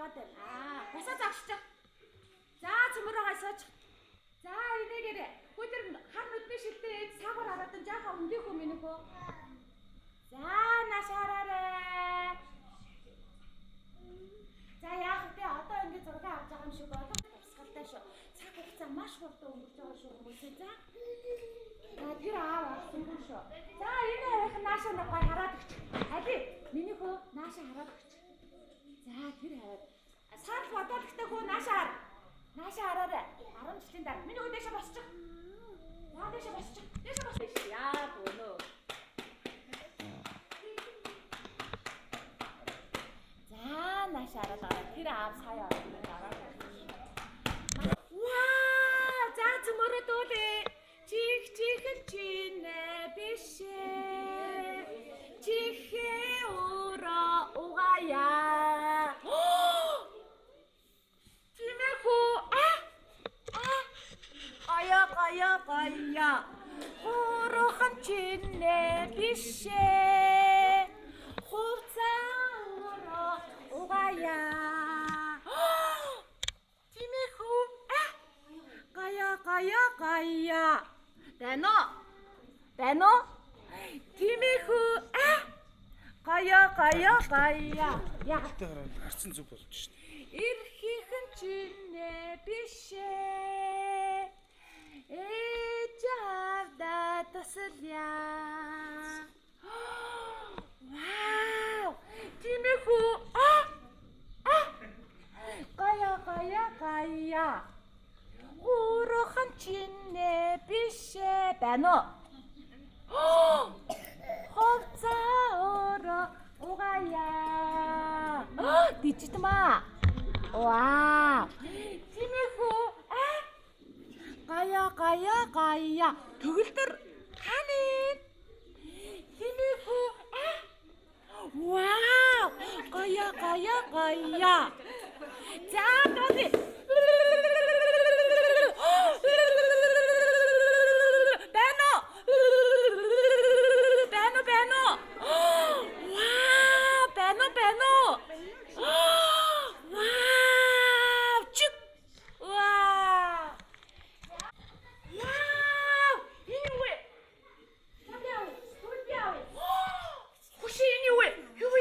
яваад байна. Босоо загшиж. За цөмөрөөгөө сууж. За энийгээрээ. Өдөр хар нүдний шилтэй саагаар хараад нь жаахан өнгөөхөө минийхөө. За нааш хараарай. За яах вэ? Одоо ингэ зураг авч байгаа юм шиг болов. Тусгалтай шүү. Цаг хугацаа маш хурдан өнгөрч байгаа шүү хүмүүсээ. За. Тэр аав авсан юм шүү. За энэ хайх наашаа нэг гой хараад өгч. Хаби минийхөө наашаа хараад өгч. За тэр хараад. Саад бодоолохтой хөө наашаа хар. Наашаа хараарай. 10 жилийн дараа минийхөө дэше босчих. За дэше босчих. Дэше босчих. Яа бөнөө. Наашаараа тэр аав сая аваад. Ваа! За цөмөрөө дуулээ. Чихэн чинэ бишээ. Чихээ өрөө угаяа. Тимэхүү гая. Хорохон чинэ бишээ. Хувцаа угаяа. Тимэхүү гая. Дано. Тимэхүү гая. Яа. Харсан зүг болж шин. Ирхийхэн чинэ бишээ. Эжавда тасаля. Вау! Тимэхүү гая. Хорохон чинэ бишээ байна уу? Хувцаа өрөө угаяа. Дижитмаа. Вау! Тимэхүү гая. Төгөлдөр хааны. Тимэхүү вау! Гая. За гоо. Бэно. Вау! Бэно. Вау! Чик. Вау! Инуэ. Сабяу. Хуши инуэ. Юй.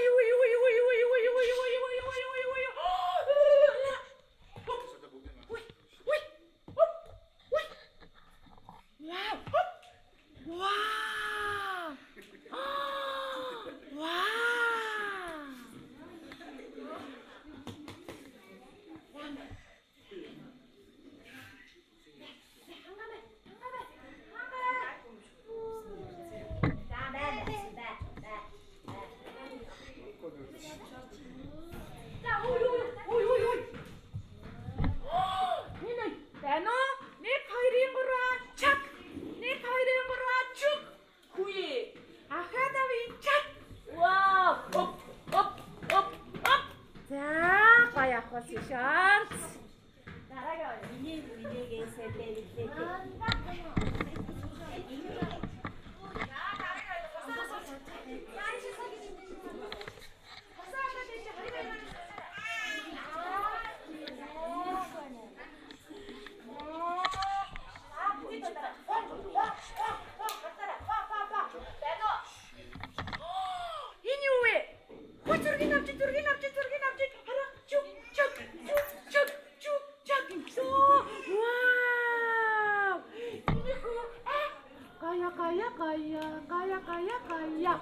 Gaya.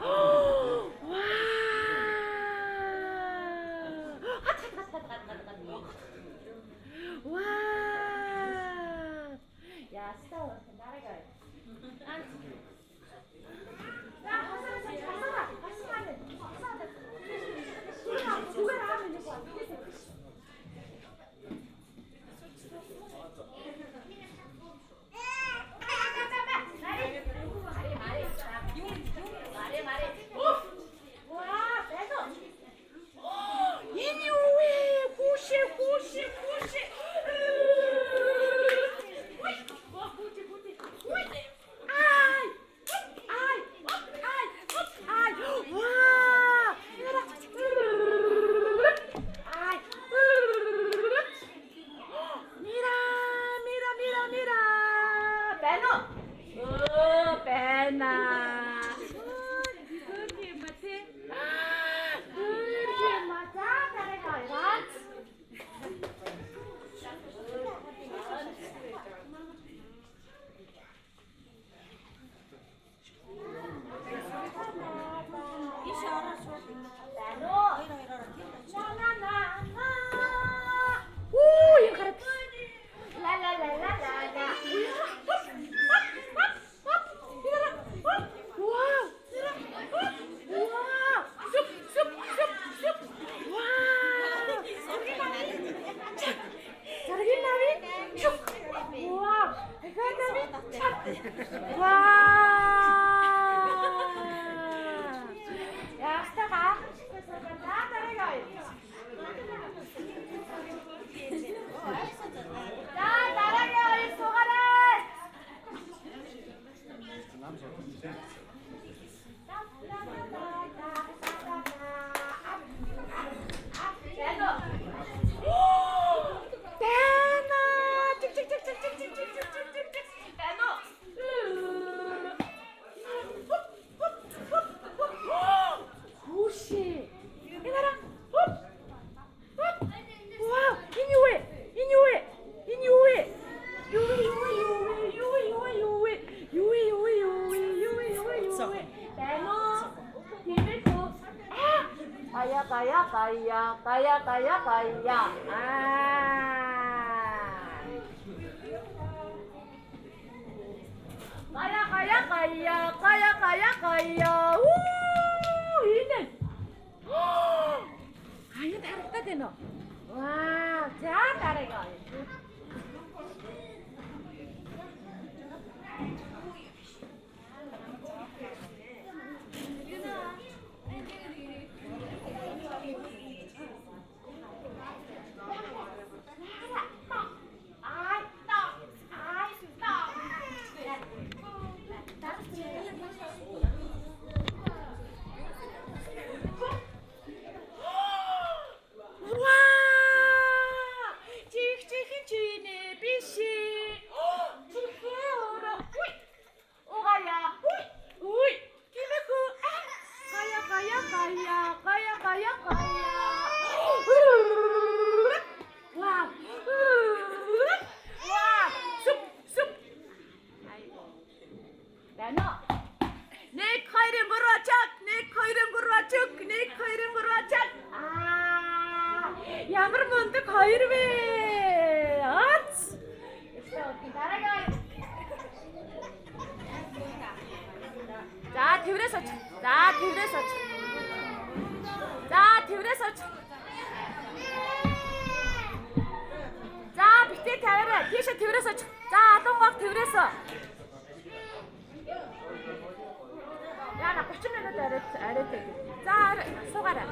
Wow. Ya, stop. Naragay. байна уу? Тиймэрхүү. Гая. Гая. Энэ. Аянд харагдаад байна уу? Вау, за дараагаа. Ямар мундаг хоёр вэ? Ац. Дараагаа. За тэрээс оч. За битээ тавиараа. Тийш тэрээс оч. За адуугаар тэрээс. Яна 30 минут арайт. За суугаарай.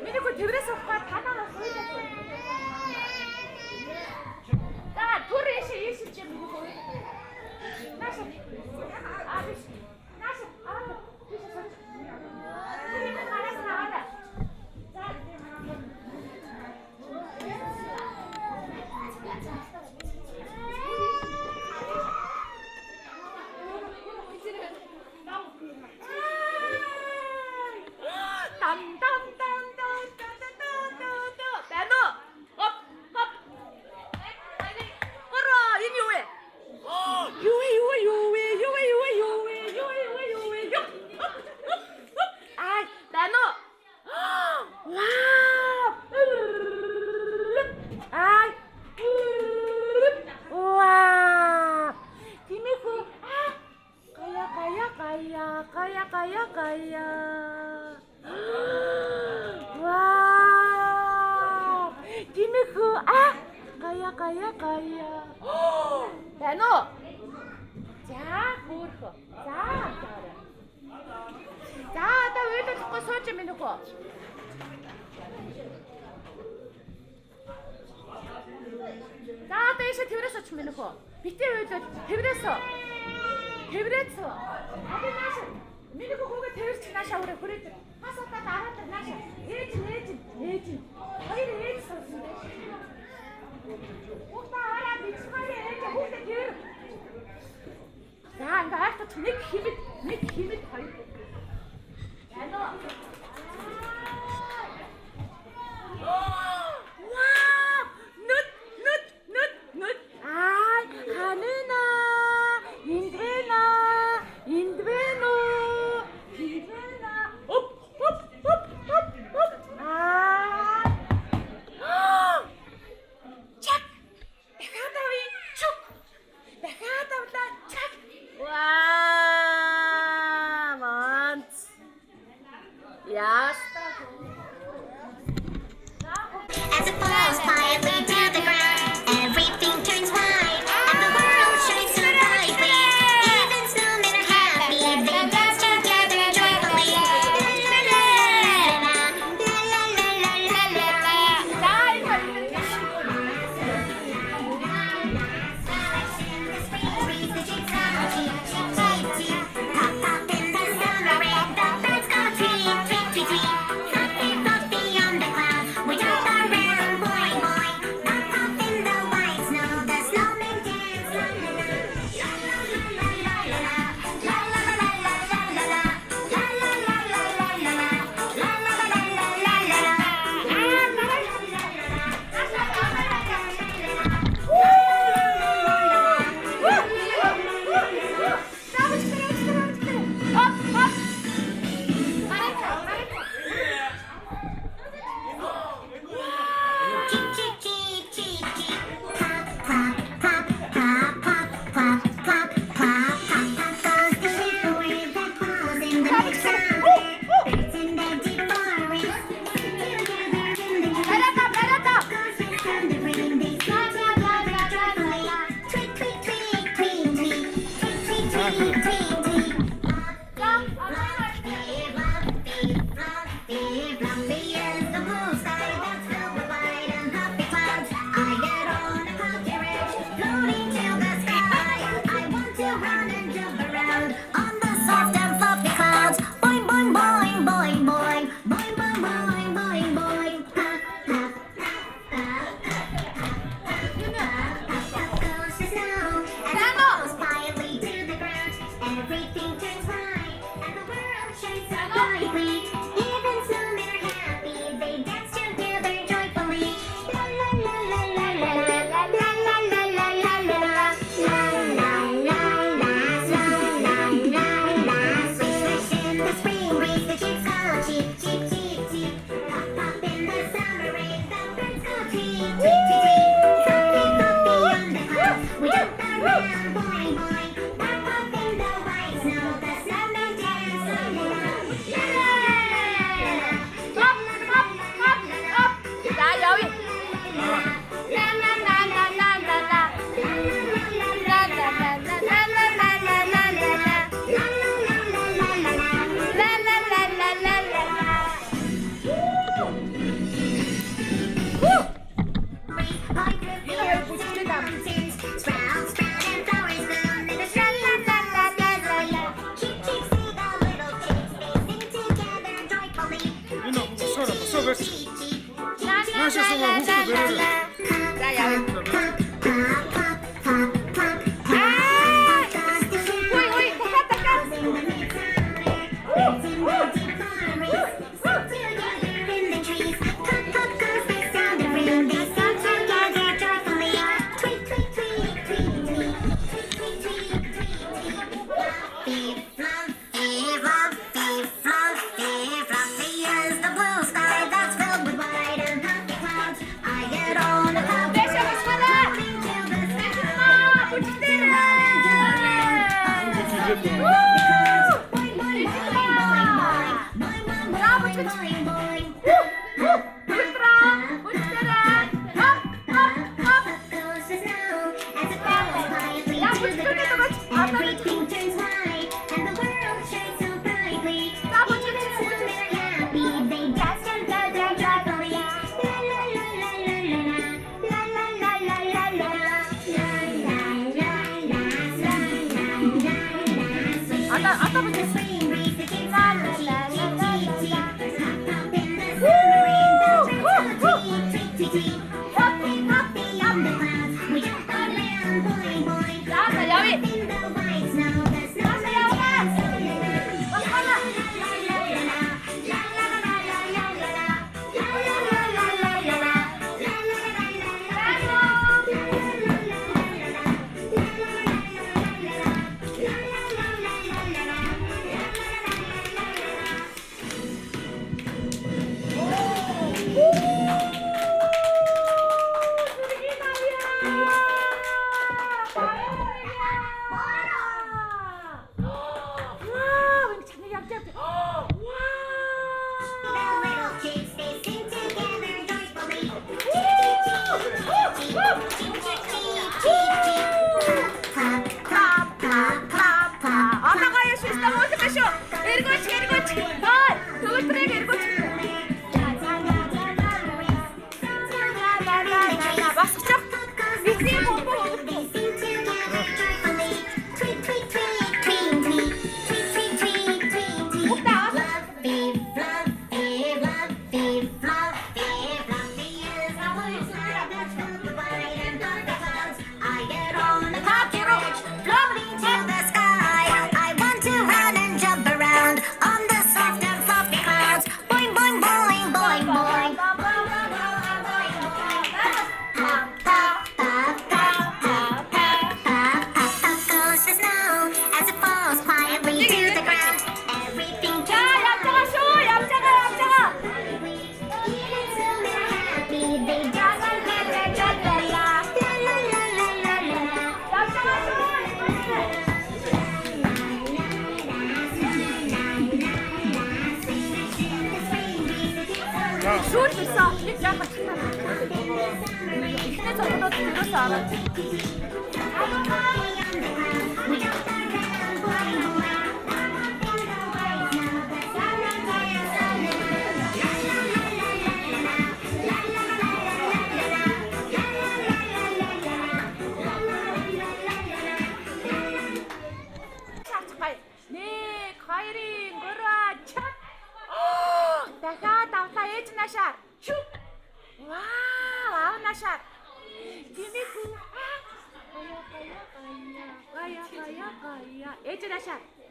Миний хөө тэрээс авах танаа хөөе. За түр ийш чи миний хөө. Наша. Абиш. Наша. Тийш сууч. Миний хараас наваа. За. Gaya. Wow. Тиймэрхүү гая. Байна уу? За хөөрхөө. За дараа. За одоо үйлдэхгүй сууж юм байна уу? За одоо ийшээ тэрээс очих юм байна уу? Битээ үйлдэл тэрээс. Аби нааш. Миний хөөгээ тэрч наашаа хүрээд. Хасаа дараад наашаа. Ээж. Хоёр ээж суусан. Ухтаа ороо бичхээрээ ээж хүүхдээ тэр. За ингээд хатч нэг химэд хоёр. Яно. Вау! Нүд. Ханена. Индвено. Оп. Чак. Дахиад чак. Вау! Манц. Яста. As it falls quietly to the ground, everything turns white, and the world shines so brightly. Even snowmen are happy, they dance together joyfully. La la la la la. Breeze the jigsaw, cheep. Pop in the summer rain, the birds go tweet. Хүүхдээ барьж. Наашаа суугаа хүүхдээ бариулаа. За яа. Everything turns white and the world shines so brightly. Children so very happy, they dance and dance and joyfully. La la la la la la la la la la la la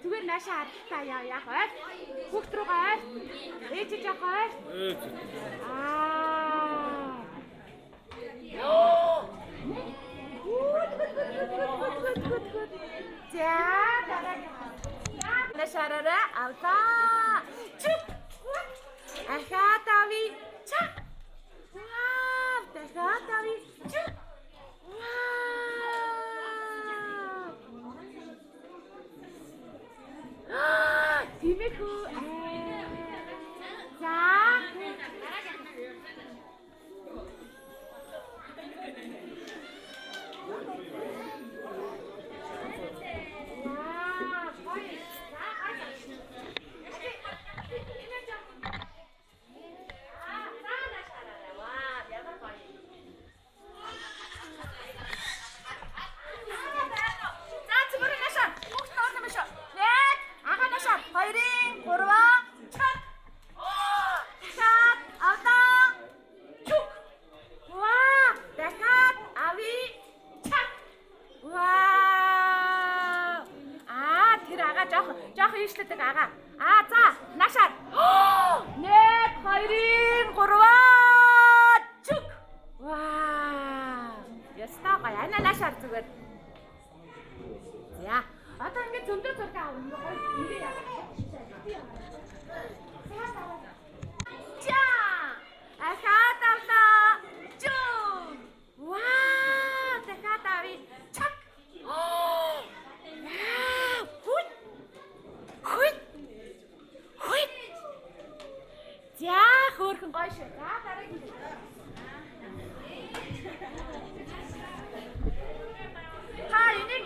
Зүгээр наашаа арилтаа яах вэ? Хүүхд рүү гай. Ээж яах вэ? За, наашаараа авлаа. Чүп. Ахаатави. Ча. Вау, дахаатави. Чүп. Тимэхүү. За. Хоёрын 3 ага. За, наашаар. 1 2 3 чүк. Вау. Ястаа гоё. Ана наашаар зүгээр. За. Одоо ингэ зөндөө зураг авна. Гоё. Ингээ яа. За. Ахаатавла. Чүк. Вау. Дахиадави. Чак. Хүй. Хүй. Хүй. За, хөөрхөн гоё шүү. За, дараагийн. Та энийг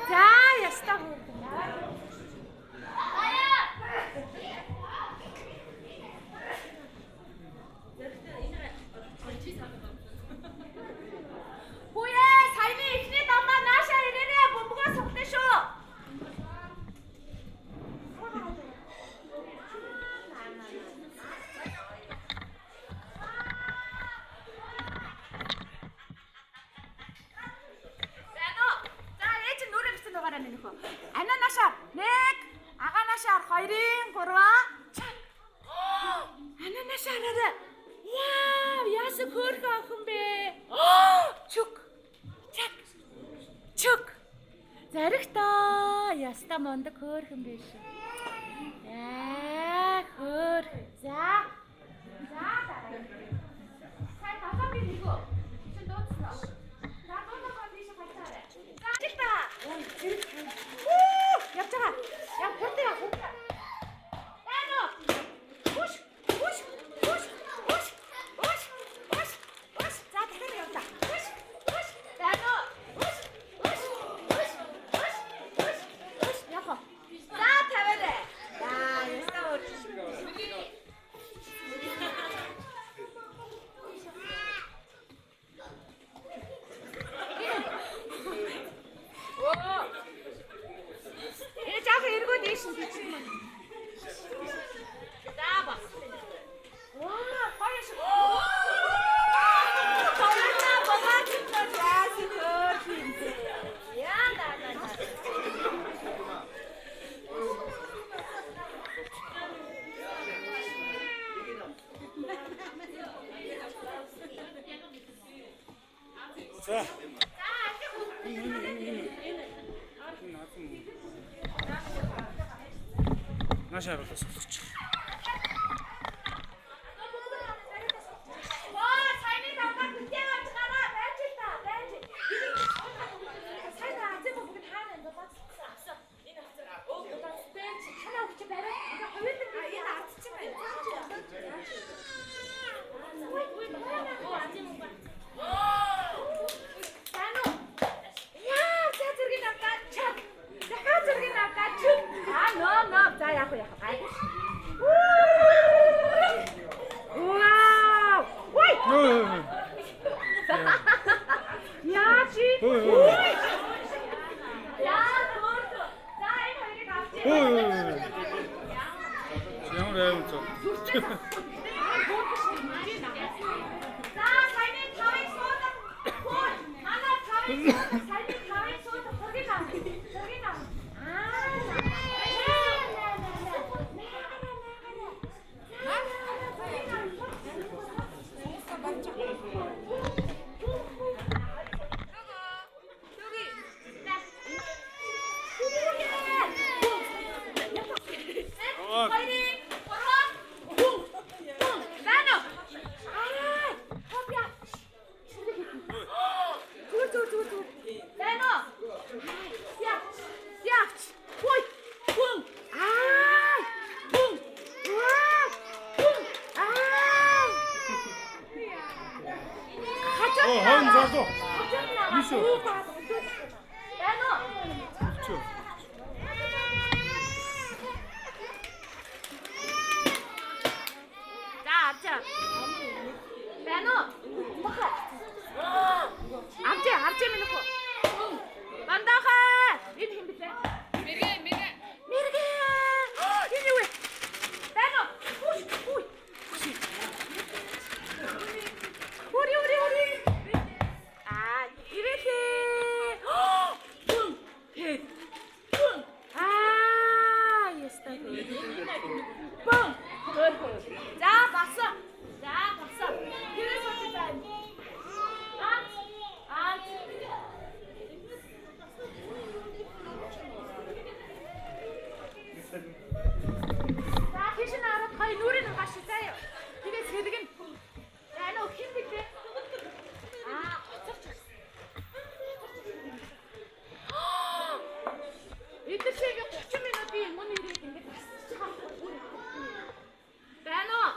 За, ястаа хөөрхөн. Хүүе, саяны ихний дамаа нааша ирээрээ бөмбөгөө сугтаа шүү. Ана нашаар 1 ага нашаар 2 3 ана нашаар арай яа яасан хөөрхөн охин бэ чүк чак чүк зарихтаа яста мондөг хөөрхөн биш хөөр за дараа сайн тасаа би нэгөө чинь дууцсноо за дууцгаа биш хайтаарай за явцгаа яа хүртээ хүртээ эно пуш пуш пуш пуш пуш пуш пуш за тэгэхээр явта пуш пуш эно пуш пуш пуш пуш пуш пуш яхаа за таваарэ яста ууч эргөө дээш нь бичсэн юм. За ба. Ваа, гоё шүү. Томна багач таас хөөрхөн. Яа даа. За. Наша руу тасч. Ваа, сайны давтар бүтээ авч гараа байж та. Байж. Сайна азиг бүгд хаана энэ бацсан авсан. Энэ авсан. Оо, бэнч ханаа өгч барай. Энэ хоёул энэ арч чинь байна. Оо, азиг мөн байна. Тану. Яа, зэрэг аваад чад. Дахиад зэрэг аваад чад. Но, за яах вэ? Вау! Ой! Яа чи? Яа гоо. За энэ хоёрыг авчих. Ямар аим цоо. За сайны тавыг суудаг. Хөөе. Манай тавыг сайны тавыг суудаг. Хөргий наа. залуу. Мишо. Байна уу? Чөө. За авчаа. Байна уу? Баха. Авчаа минь уу? Бандахаа. Энэ хэм бэ? Мэргэ. Энэ юу вэ? Байна уу? Үй. Ури. Ирэхээ. Ястаа. Бом. За басаа. Гэрээс очиж байна. За тийш нараад хай нүрийн гаш заяа. Тэгээд сэргэн. Яна өхин битэ. Эдгээр 30 минутын өмнө ирээд ингээд тасчих хаахгүй. Байна уу?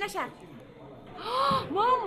Nasha. Mom.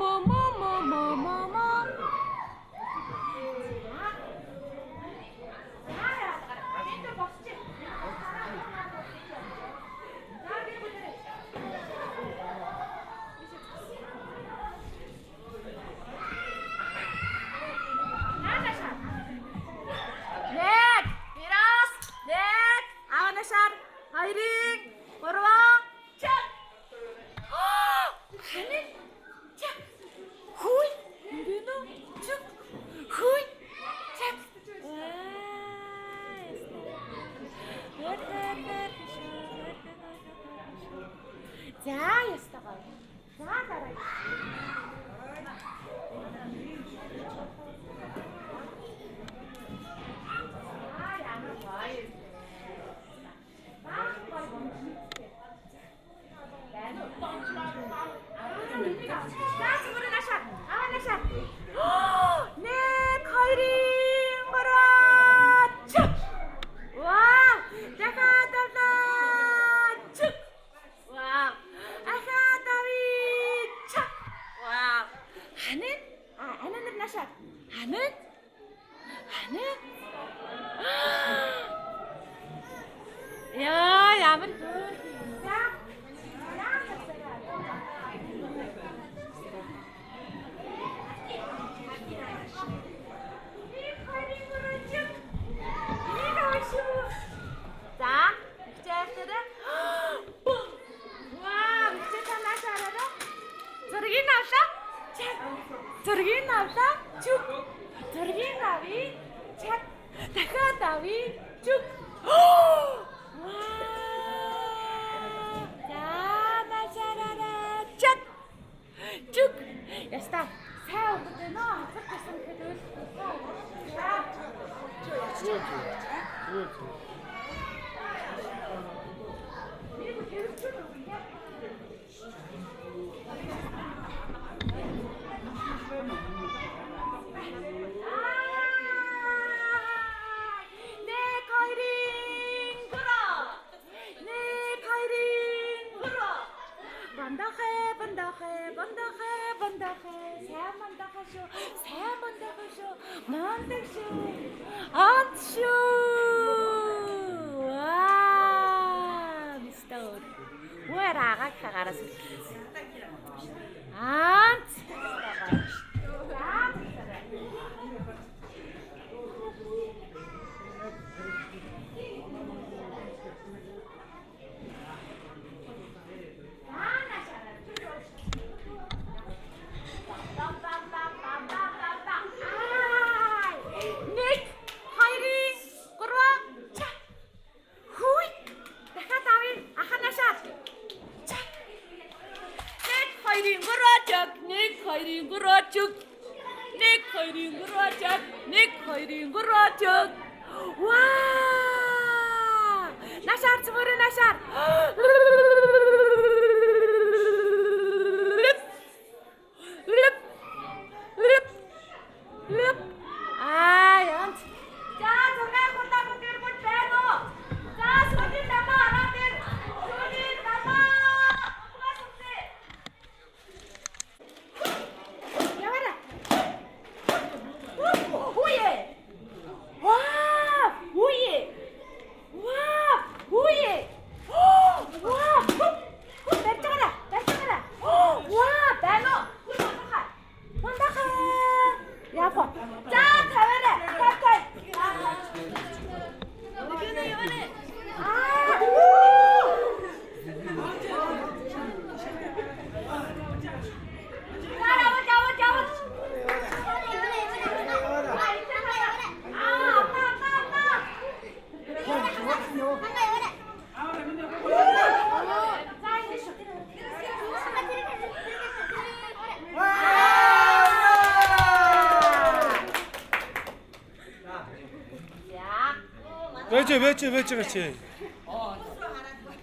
Вече гачи.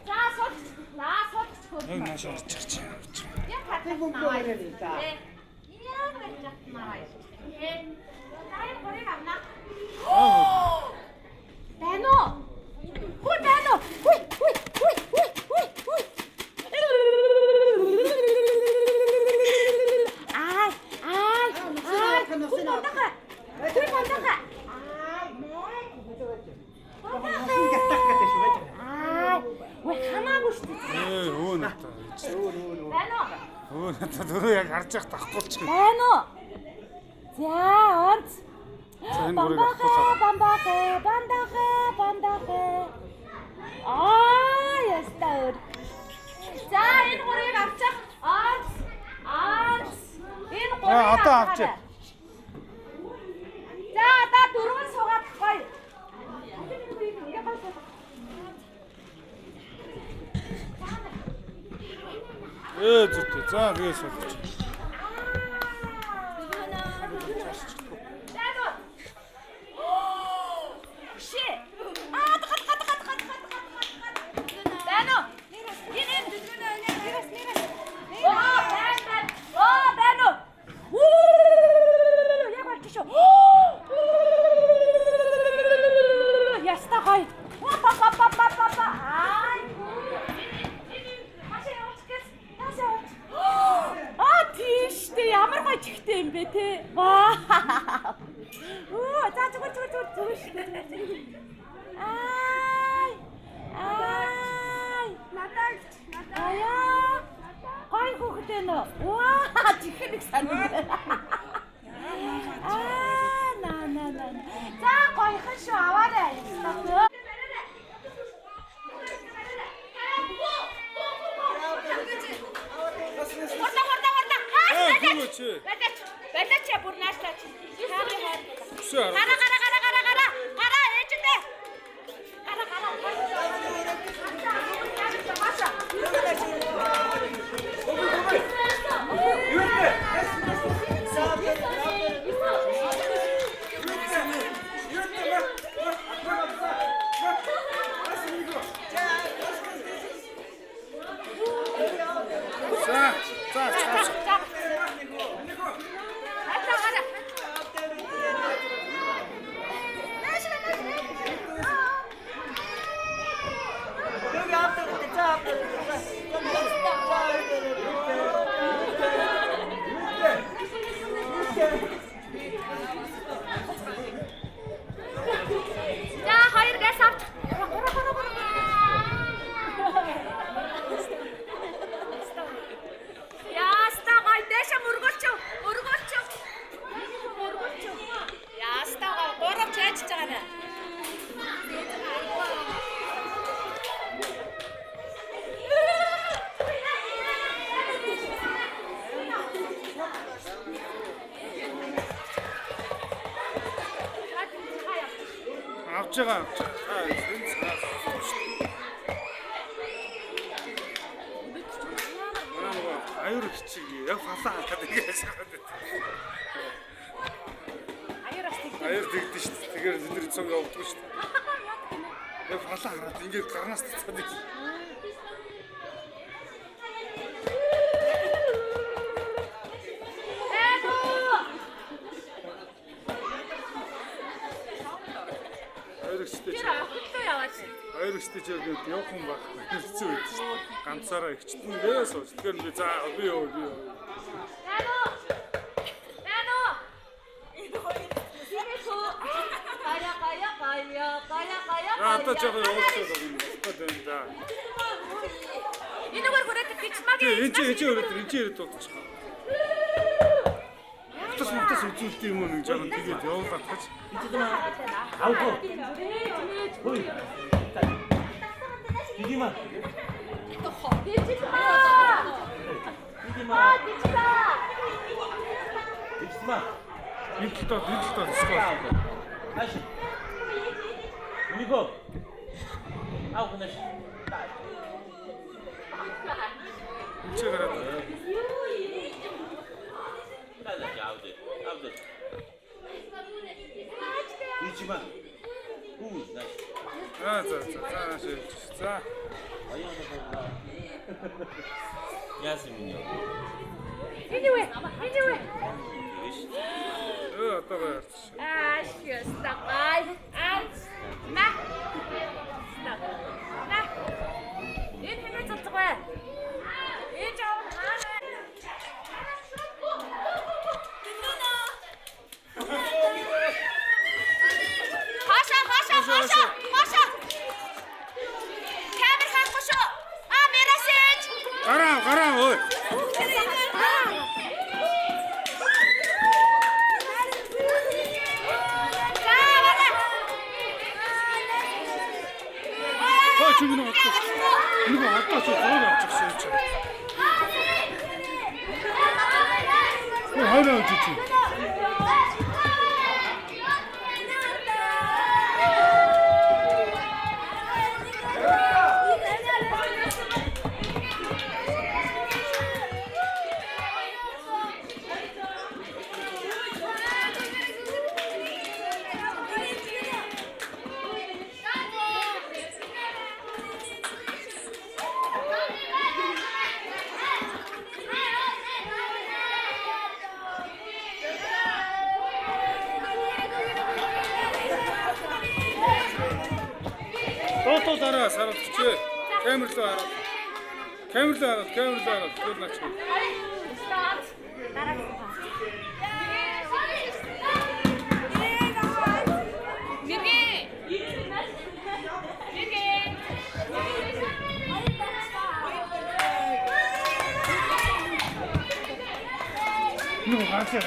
За сууд. Яг нааш орчих. Яг хатах наваа. Яг барьж наваа. Тай хорыг авна. Байна уу? Хүй байна уу? Хүй. Дөрөв яг харж явах тахгүй ч юм. Байна уу? За, онц. Бандахэ. Ястаа. За, энэ гурыг авчих. Онц. Энэ гурыг одоо авчих. За, одоо дөрвөн суугаад гоё. Зүйтэй. За, тэгээс авчих. авч байгаа. Аюур хичиг яг фалаа хатаад ингэж байгаа. Аюур тэгдэж шүү дээ. Тэгэхээр зэндэр цог явуулдаг шүү дээ. Яг фалаа хараад ингэж гарнаас цацаад их. Хоёр өчтэй ч явах юм байхгүй. Хэцүү үед шүү дээ. Ганцаараа ихчтэн нээс ууш. Тэгэхээр би за би юу. Одоо жоо уучлаа юм. Одоо да. Энэгээр хүрээд бичмагийн. Энд чи өрөөд дуудчих. Утас үзүүлдэг юм уу нэг жоо тэгээд явуулаад тач. Ауко. Хөөе. Дидима. Дидима. Дидима скор. Аши. Униго. Ауко наш. Чигээр. Авде. Дидима. Наш. За. Ясминьо. Anyway. Одоо яарч. Шестагай. На. Энэ хэнэ цацгаа. Энэ жоо Хаша. Камер хахшо. Мерасэж. Гараа ой. Чүгнэ отто. Нэг отто зураг авчихсан юм чи. Хайраа чи. Тоо дараа саравчээ. Камерлоо хараад. Тэр нач. Ну, гацаа.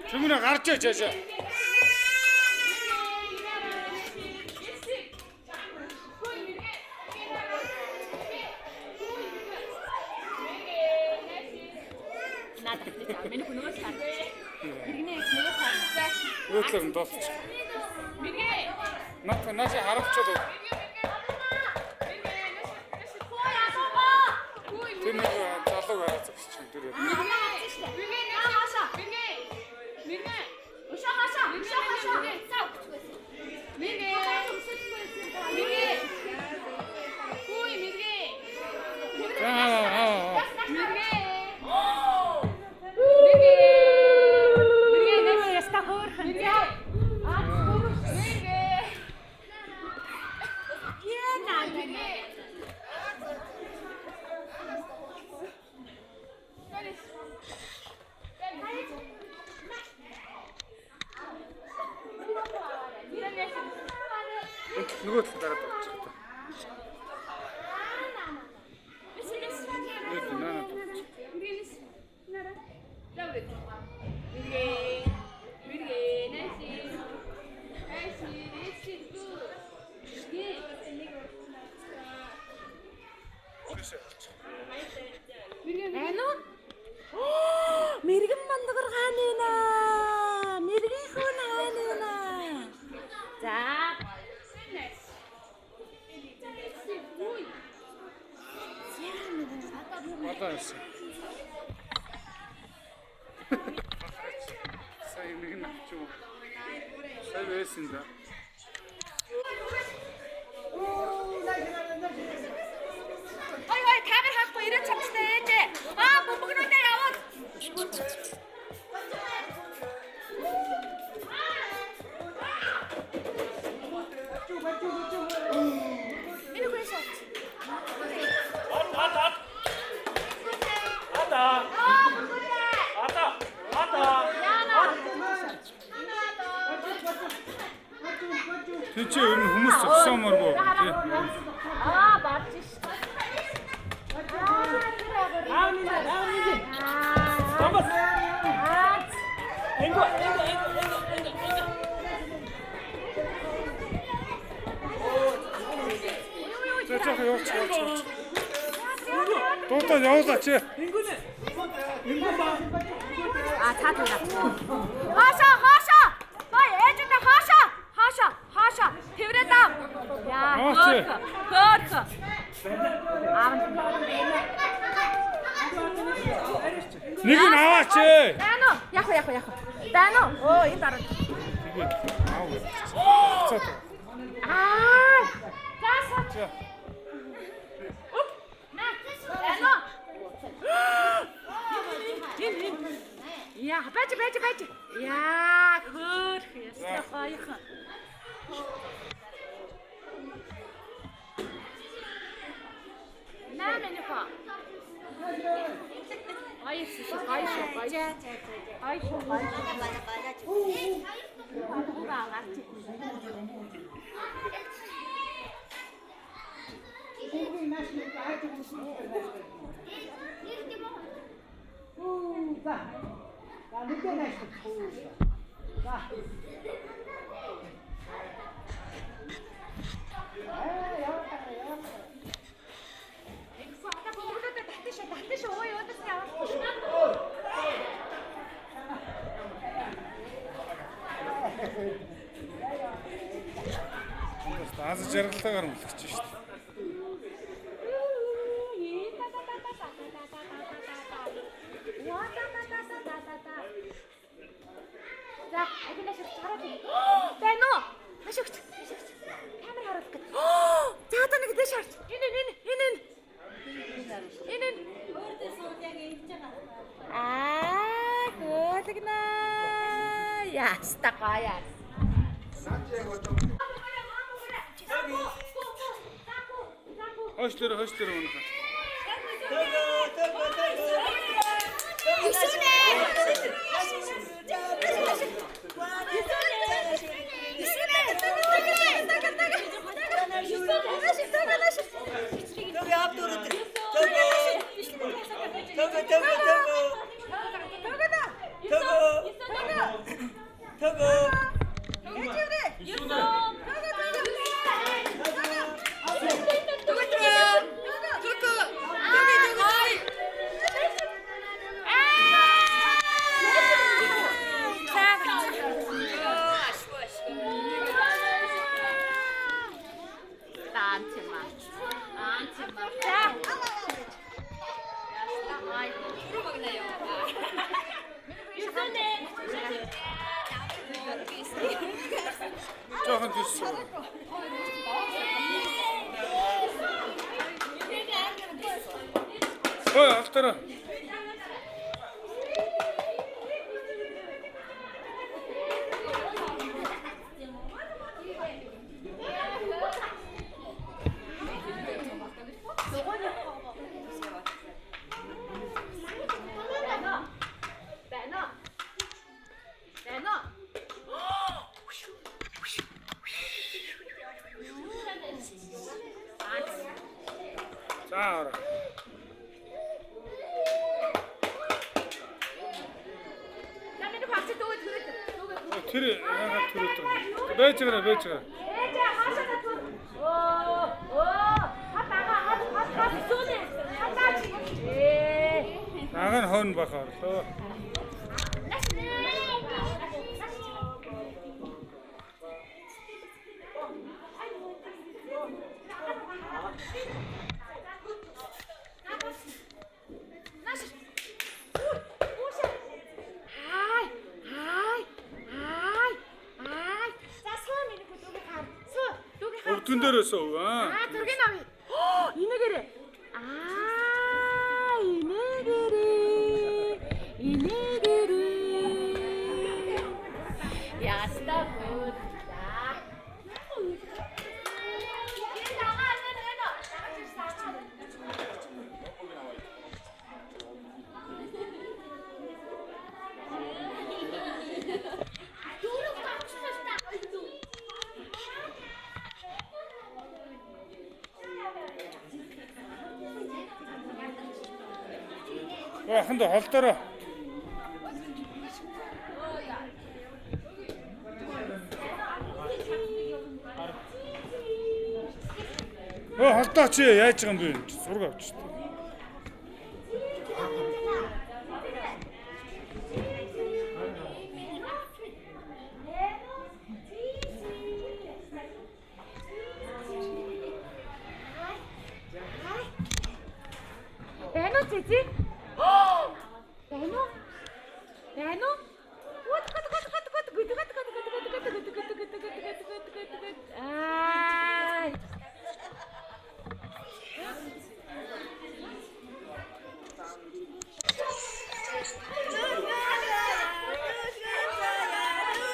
Чүмнэ гарч чаашаа. Өөдлөр нь доолч. Нааша харавчаад. Тэр нэг залуу гараад зогсчих юм дөрөв. Нөгөө талд дараад авчих та. Байна уу? Мэргэн мандагар хаана? Мэргийн хүн хаана? За. Одоо яасан. Сайн нэг нь авчив. Сайн байсан да. Ой камер хаахгүй ирээд чамчтай ээжээ. Бөмбөгнүүдээ яваад. Энэ гүйшээ. Тэг чи ер нь хүмүүс зогсооморгүй тий. Барч ш. Томас. Энго. Цаашаа явууч. Дуутаа явуулаач. Цаад байна. Хаашаа. Бай ээжтэй хаашаа. Тэврээ даа. Яа, хөөх. Нэг нь аваач. Байна уу? Яг. Байна уу? Энэ дараа. Тэгээд аав. Цаад. Заасаач. Байна уу? Яа, байж. Яа, хөөх. Ясаа хаяхан. Нэмэнийхөө. Аз жаргалтайгаар мөлгөж шүү дээ. За, эднээс хараад байна уу? Машигч. Камер харуулах гэж. За одоо нэг дэш харж. Энэ. Өөртөө сууд яг ингэж байгаа. Гөлгнэ. Яста гаяа. Хош дээр унах. Жохон тийш. Ой, алтара. Заара. Тэр яагаад түрээд байгаа. Байж байгаа. Ээжээ хаашаа татвар. Хат сүүнэ. хойно бахаарлаа. Өвдөн дээрээс өв аа. Зургийг авъя. Инээгээрээ. Инээгээрээ. Яста гоо. Хандаа холдороо. Холдооч яаж байгаа юм бэ? Зураг авч шүү дээ. Бэнэ цэцэ. Бэнэ? Вот. Ай.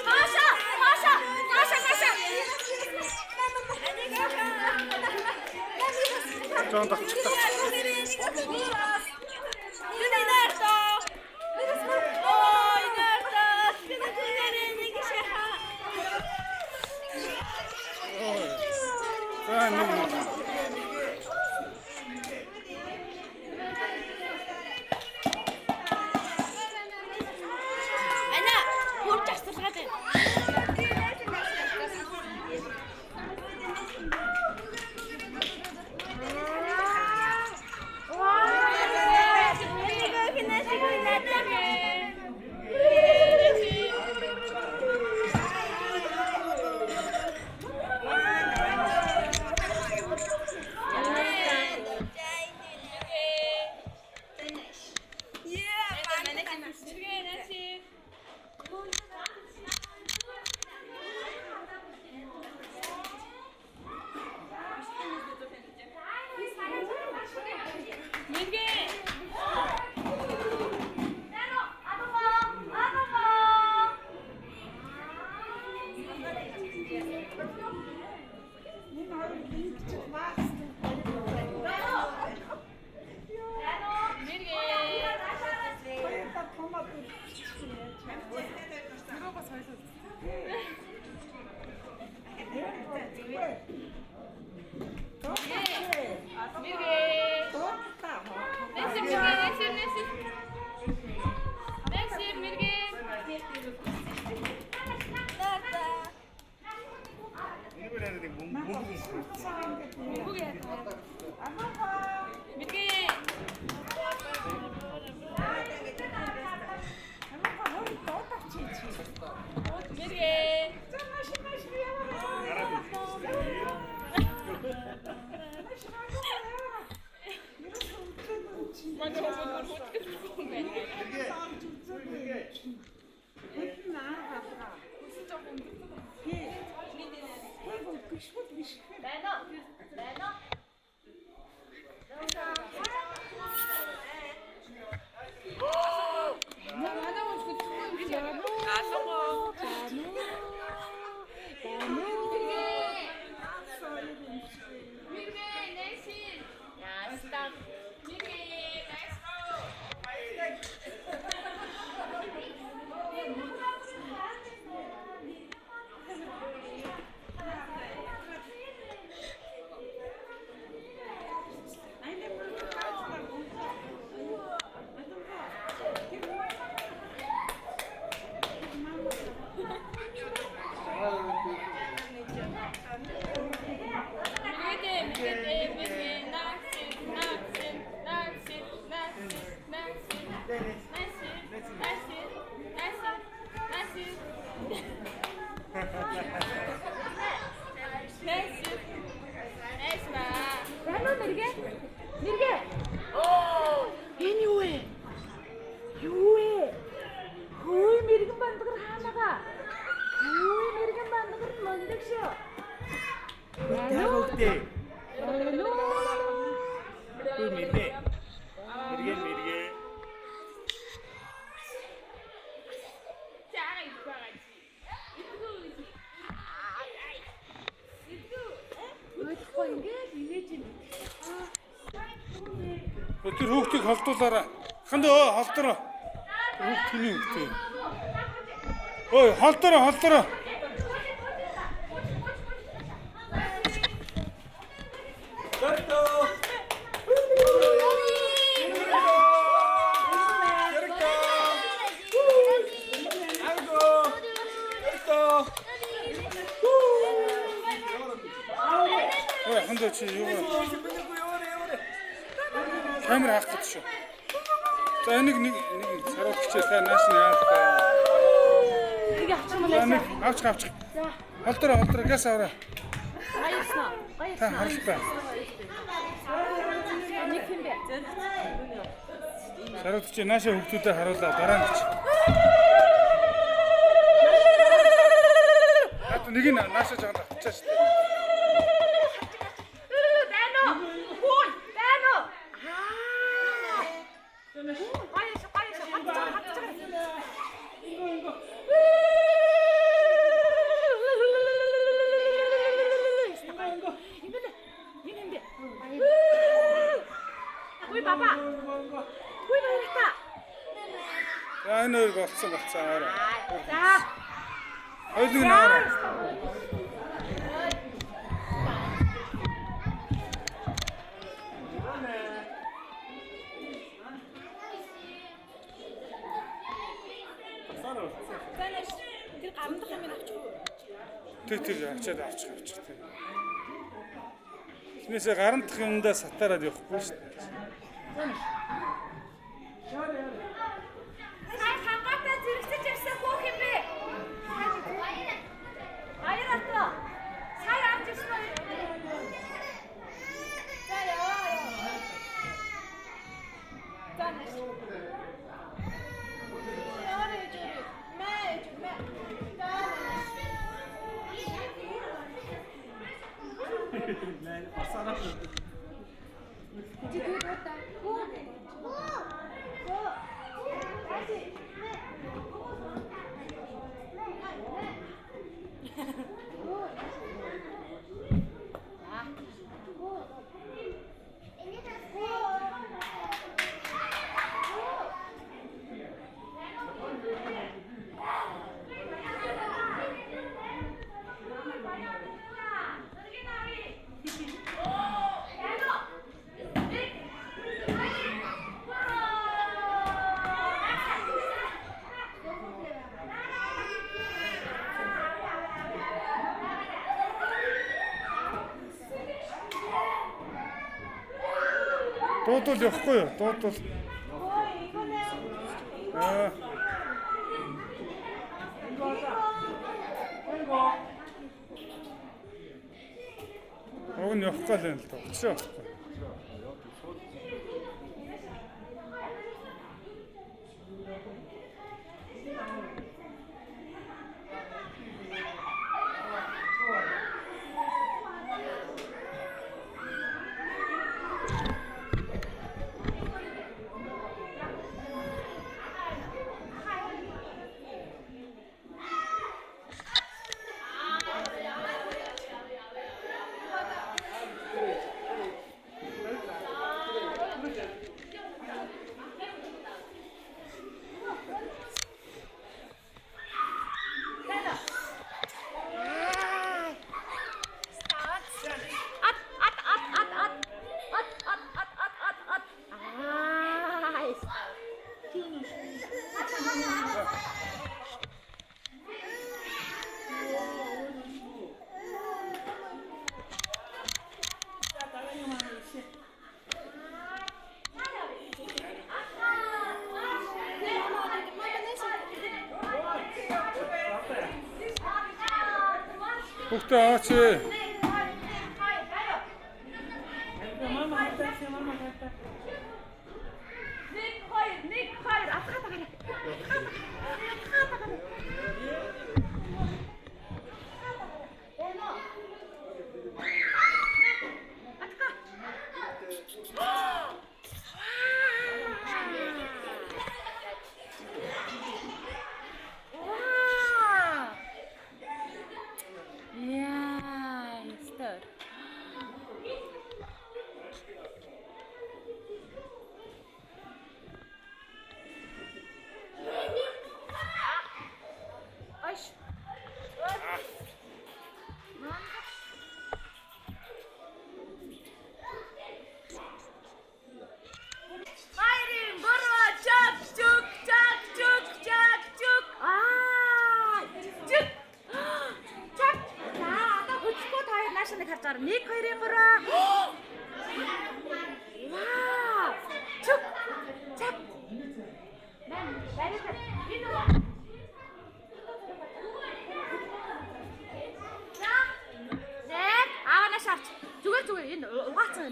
Маша. Dennis. Тэр хүүхдийг холдуулаарай. Хандаа холдороо. Хүүхдийн хүүхдээ. Ой, холдороо. Хандаа чи юу? Камера хаах гэж шүү. За нэг саруул хичээл та нааш нь яах вэ? Нэг авчихмаа. Авчих. За. Холдороо газ аваа. Баярснаа. Та харалтаа. Нэг юм бэ. Саруул хичээл наашаа хүүхдүүдэд харуулаа дараа нь чи. Хат нэг нь наашаа жагаад авчаа шүү дээ. Энэ болцсон аваарай. За. Ойлгүй наарай. Тэр гамдах юм авчих уу? Тэр авчих. Эхнээсээ гарантах юмдаа сатараад явахгүй шүү дээ. Дуудвал явахгүй юу? Дуудвал. Уг нь явахгүй л юм л тоо. Хүүхдээ аваач. Нэг хоёр авахаа тагараа.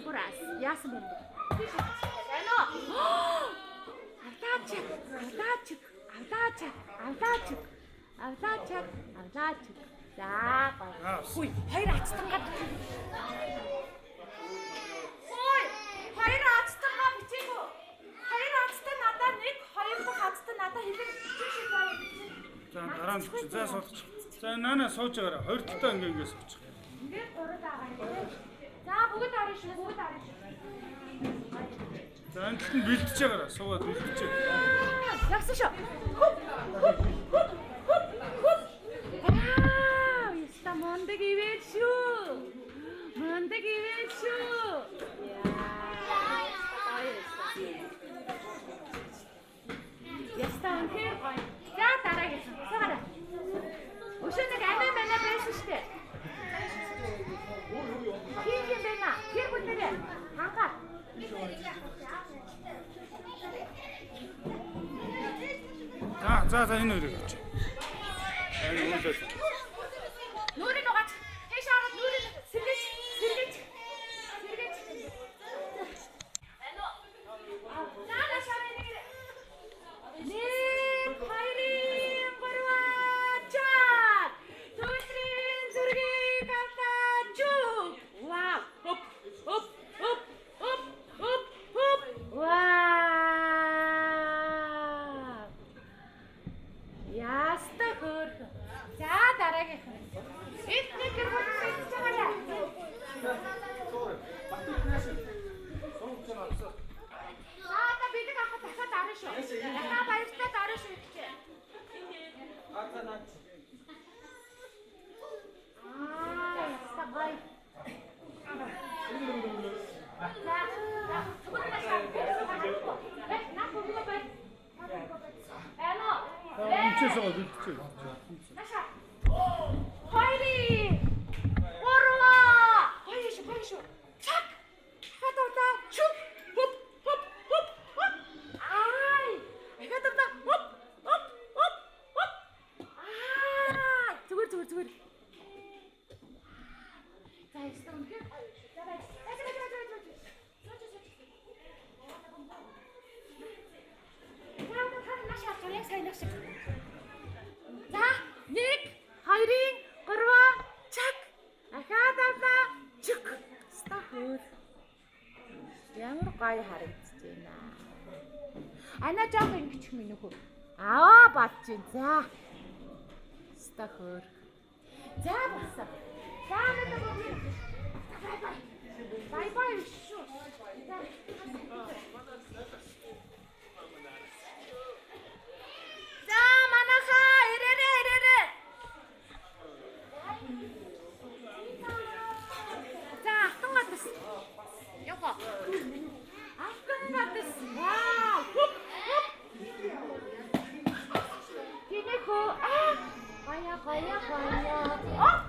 Бурас. Яасан бэ? Байна уу? Авлаач. За гой. Хүй, хоёр ацтангаа бичиж. Хой, хоёр ацтангаа бичиж үү? Хоёр ацтан надад нэг, хоёр дахь ацтан надад хэлэх бичиж байна. За дараа нь бичиж. За сууч. За наана сууж байгаарай. Хоёр талаа ингэ суучих. Ингээд гурав байгаа юм. За бүгд орно шүү. За энэ нь бэлтэж байгаарай. Суугаад бэлтэж. Яасан шүү. Яста мондөг ивэж шүү. Яста онхэр гоё. За дараагийн суугаарай. Өшөө нэг амиа манай байсан шүү дээ. Хин байна. Тэр бүнээрээ хангаад. За энэ үрийг авч. Энэ үнэлээ. Нүрийн угаач. Тэш хараад нүрийн сэргэж. Наа шараа нэг. Нэг хоёрын гурваачаад. Түүтрийн зүргийг автаач. Вау. Оп. Вау. Яста хөр. За дараагийн. Эдний гэрбэл хийж байгаарай. Та бидэг авах дахиад арна шүү. Дахиад баяртаа дарна шүү гэжээ. Яста гой. Үнчээсээ бэлтэж. Наша. Хоёрын. Гурваа. Хоёр шүү. Чак. Хатата. Чуп. Хоп. Ай. Хатата. Хоп. Зүгээр. За истэн гэх. За, 1, 2, 3, чак. Ахаад авлаа. Чик. Стахөр. Ямар гоё харагдаж байна. Ана жоо ингэчих минь нөхөр. Аа бодож байна. За. Стахөр. За болсон. За надад бүгд. Бай шүү. За манаха ирээрээ. За алтан гадас. Яга. Алтан гадас. Вау. Хоп. Тинэко. Гая. Оп.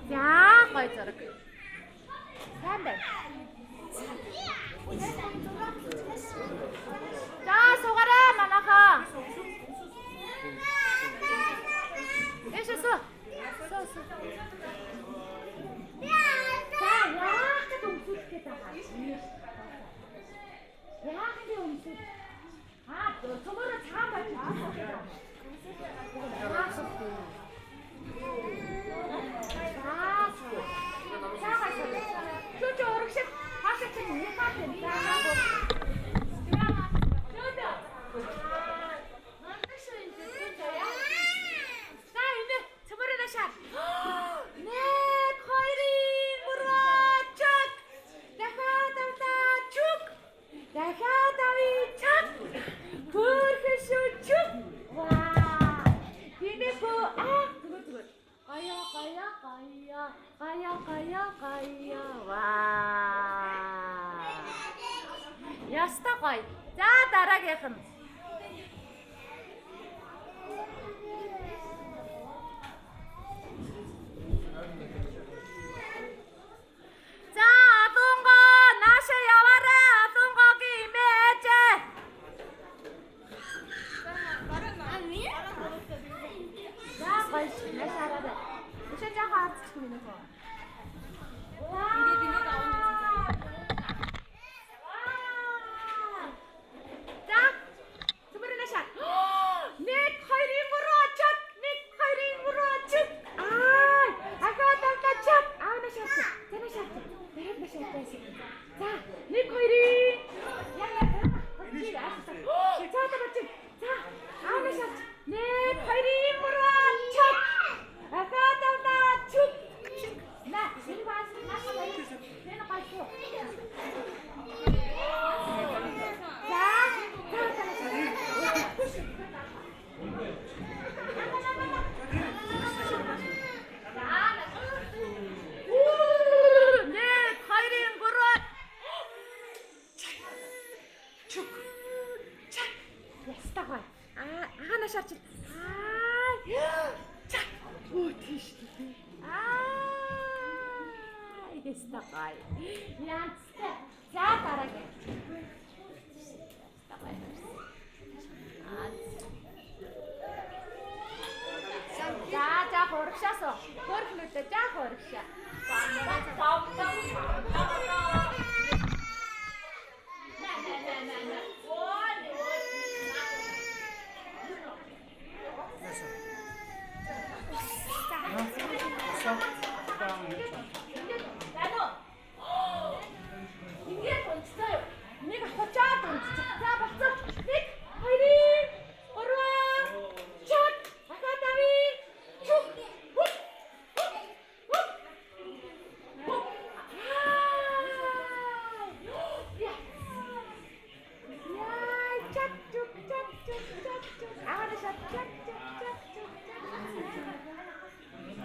За гой зураг. Сайн байна. За суугаарай манайхаа. Эшэсо. Соо. Яах гэж өмсөх гээд байгаа. Яах гэж өмсөх. Цомороо цаан байж байгаа. Чөчө урагшид хаашаа чинь нэтаад байна. Гая. Вау. Яста гоё. За дараагийнх нь. За адунго нааша яваарай. Адунгогийн имэж. миний хөө. За. Түмэрэн ашаа. 1 2 3 очоод 1 2 3 очоод. Аа. Ахаа тавтачаад. Аавна шатсан. Тэна шатсан. Тэрэд шатсан. За. 1 2 яа. За тавтач. За. Аавна шат. 1 2 3 очоод. Ахаа тавтач. На, энэ бас наш баяр. Тэна гайхуу. Стакай. Янцтай. За дараагийн. Стакай. За хурагшаасоо. Хөрхлөөдөө за хурагшаа.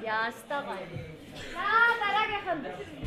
Ястагай. За дараагийнх нь.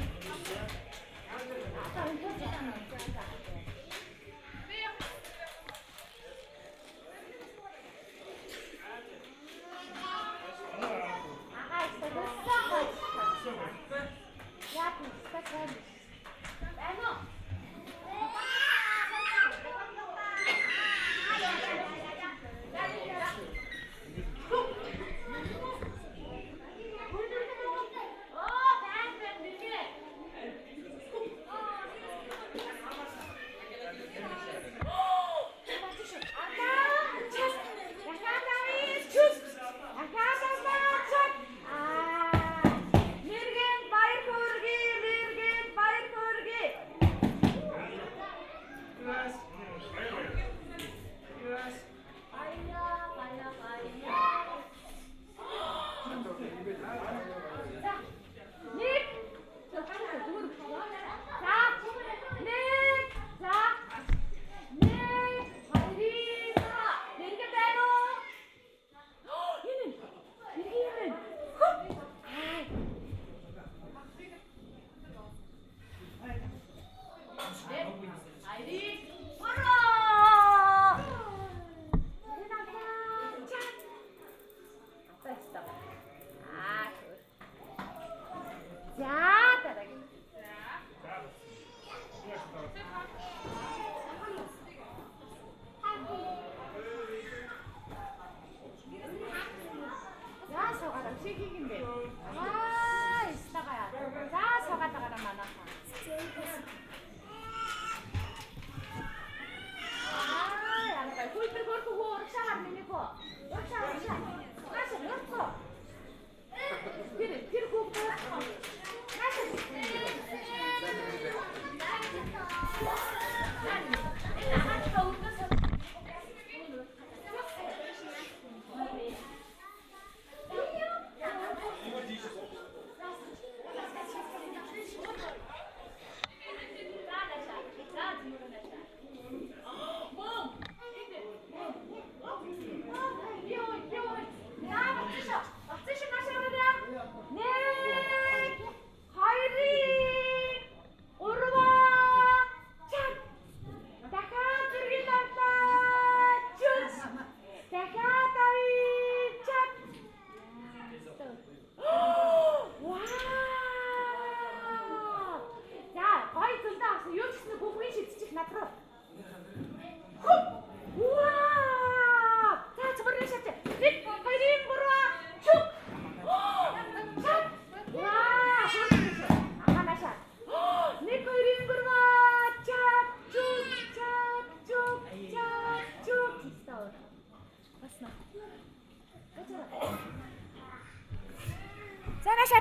나샤.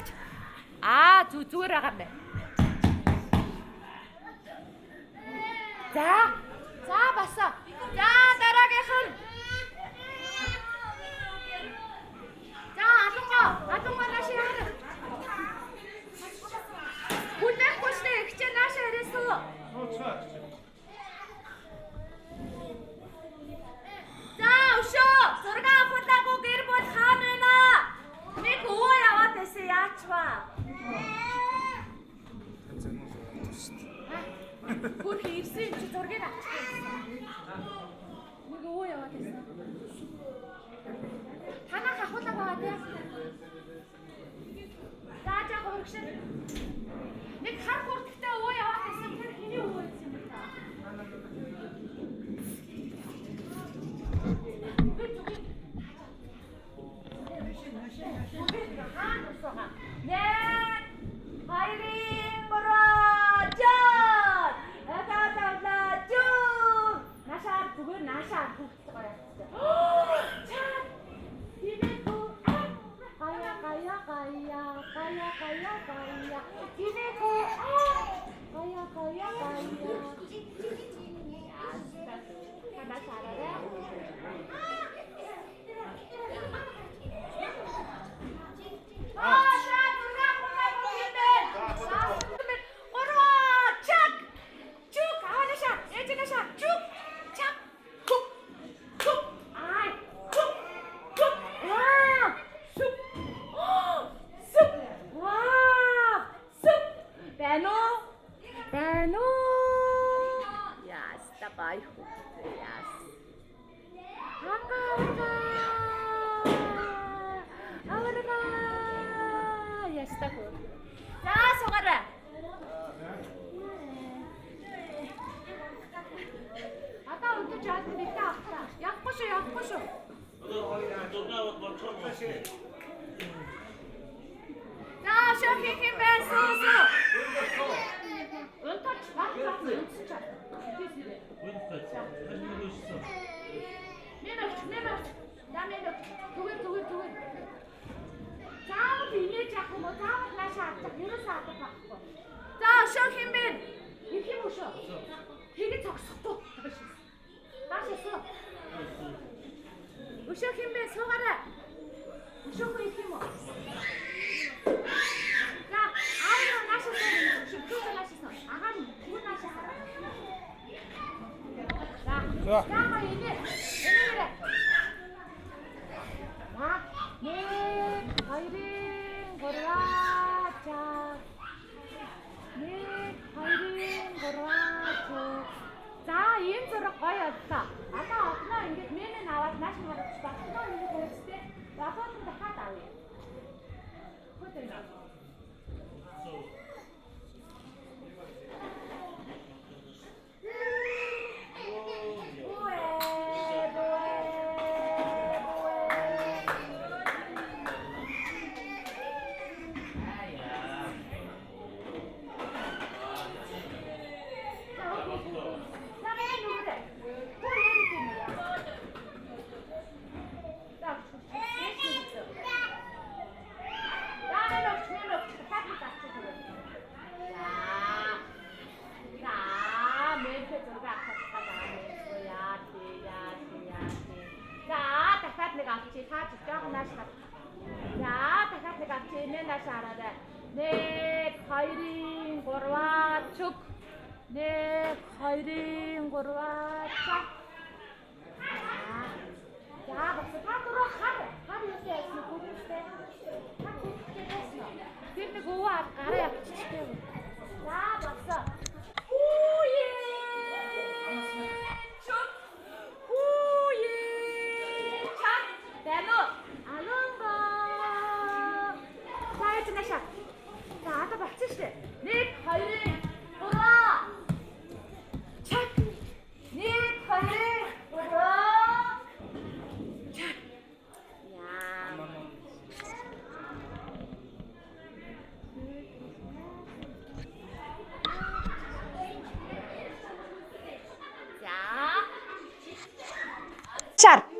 зүгээр байгаа юм байна. За басаа. За дараагийнх нь. За алунгаа нааши яа. Хүлээхгүй штэ ихчээ нааши ирээсөө. За өшөө зураг авахлаагүй гэр бол хаана байна? Нэг өвөө яваад байсан яачваа. Бүр ирсэн чи зургийг авчихсан. Нэг өвөө яваад байсан. Танаа хахуулаа байгаа тий. За жаа хөргшин. Нэг хар хүртэлтэй өвөө яваад байсан. Тэр хэний өвөө байсан юм бэ та?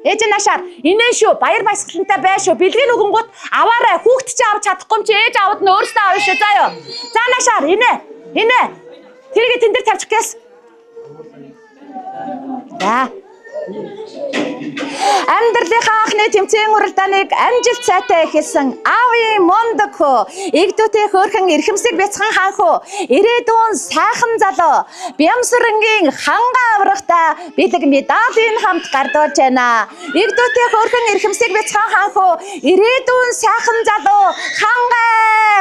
Ээж наашаар инээ шүү. Баяр баясгалантай бай шүү. Бэлгийн өгөнгөт аваарай. Хүүхд чи авч чадахгүй юм чи ээж аавд нь өөрсдөө авна шүү. Заа юу. За наашаар инээ. Тэрийг тэн дээр тавьчих гээс. За. Амьдралынхаа анхны тэмцээн уралдааныг амжилт сайтай эхэлсэн аавын мондог хөө, игдүүтэй хөөрхөн эрхэмсэг бяцхан хаан хөө, ирээдүйн сайхан залуу, Бямсрангийн ханга аврагтай бэлэг медалийн хамт гардуулж байна. Игдүүтэй хөөрхөн эрхэмсэг бяцхан хаан хөө, ирээдүйн сайхан залуу, ханга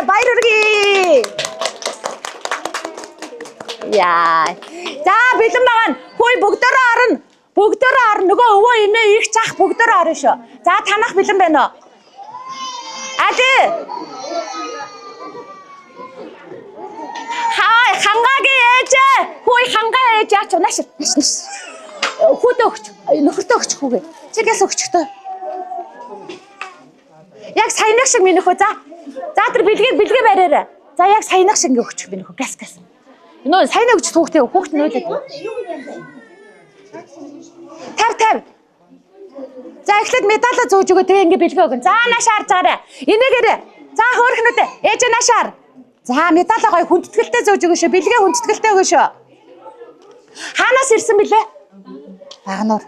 баяр хүргэе. Яа. За бэлэн байгаа нь хөөе бүгдөө орно. Бүгдөө орно. Нөгөө өвөө эмээ их зах бүгдөө орно шүү. За танах бэлэн байна уу? Али. Хай хангагийн ээж. Хөөе хангаа ээж яач унаш. Хүүдэ өгч. Нөхөртөө өгч хүүгээ. Чигээс өгчтэй. Яг саянах шиг минийх үү. За тэр бэлгээ бариараа. За яг саянах шиг ингэ өгч минийх үү. Гас. Нөө сайн өгч хүүхдээ хүүхд нөөлөд. Тав. За эхлээд медалаа зөөж өгөө тэгээ ингэ бэлгээ өгөн. За наашаар заарай. Инээгээрээ. За хөөрхнүүд ээж наашаар. За медалаа гоё хүндэтгэлтэй зөөж өгөө шүү. Бэлгээ хүндэтгэлтэй өгөө шүү. Хаанаас ирсэн бэлээ? Багнуур.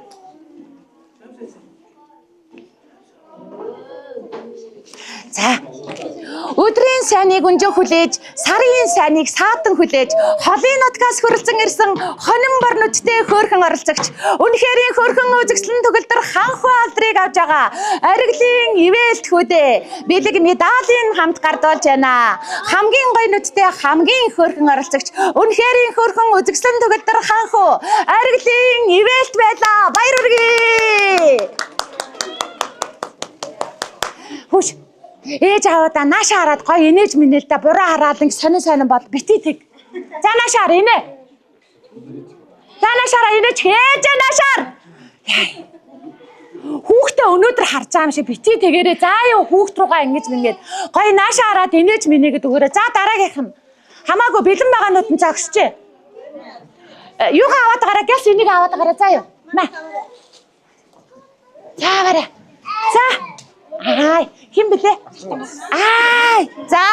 За. Өдрийн сайныг өнжөө хүлээж, сарын сайныг саатан хүлээж, холын нутгаас хүрэлцэн ирсэн хонин бор нүдтэй хөөрхөн оролцогч, үнэхэрийн хөөрхөн үзэгслэн төгөлдөр ханхуу алдрыг авж байгаа. Ориглын ивэлт хүүдээ бэлэг медалийн хамт гардуулж байна. Хамгийн гоё нүдтэй хамгийн хөөрхөн оролцогч, үнэхэрийн хөөрхөн үзэгслэн төгөлдөр ханхуу ориглын ивэлт байлаа. Баяр хүргэе. Хүш ээж аваадаа наашаа хараад гоё инээж минэлдэ буруу хараад ингэ сонин бол бити тэг. За наашаар инээ. За наашаараа инээж ээж наашаар. Хүүхдээ өнөөдөр харж байгаа юм шиг бити тэгээрээ заа юу хүүхд руугаа ингэж мингээд гоё наашаа хараад инээж минийгэд өгөөрэй. За дараагийнх нь хамаагүй бэлэн байгаанууд нь зогсчээ. Юугаа аваад гараа гэс энийг аваад гараа заа юу. Маа. За барай. За. Ай, хин блэ? Ай, за.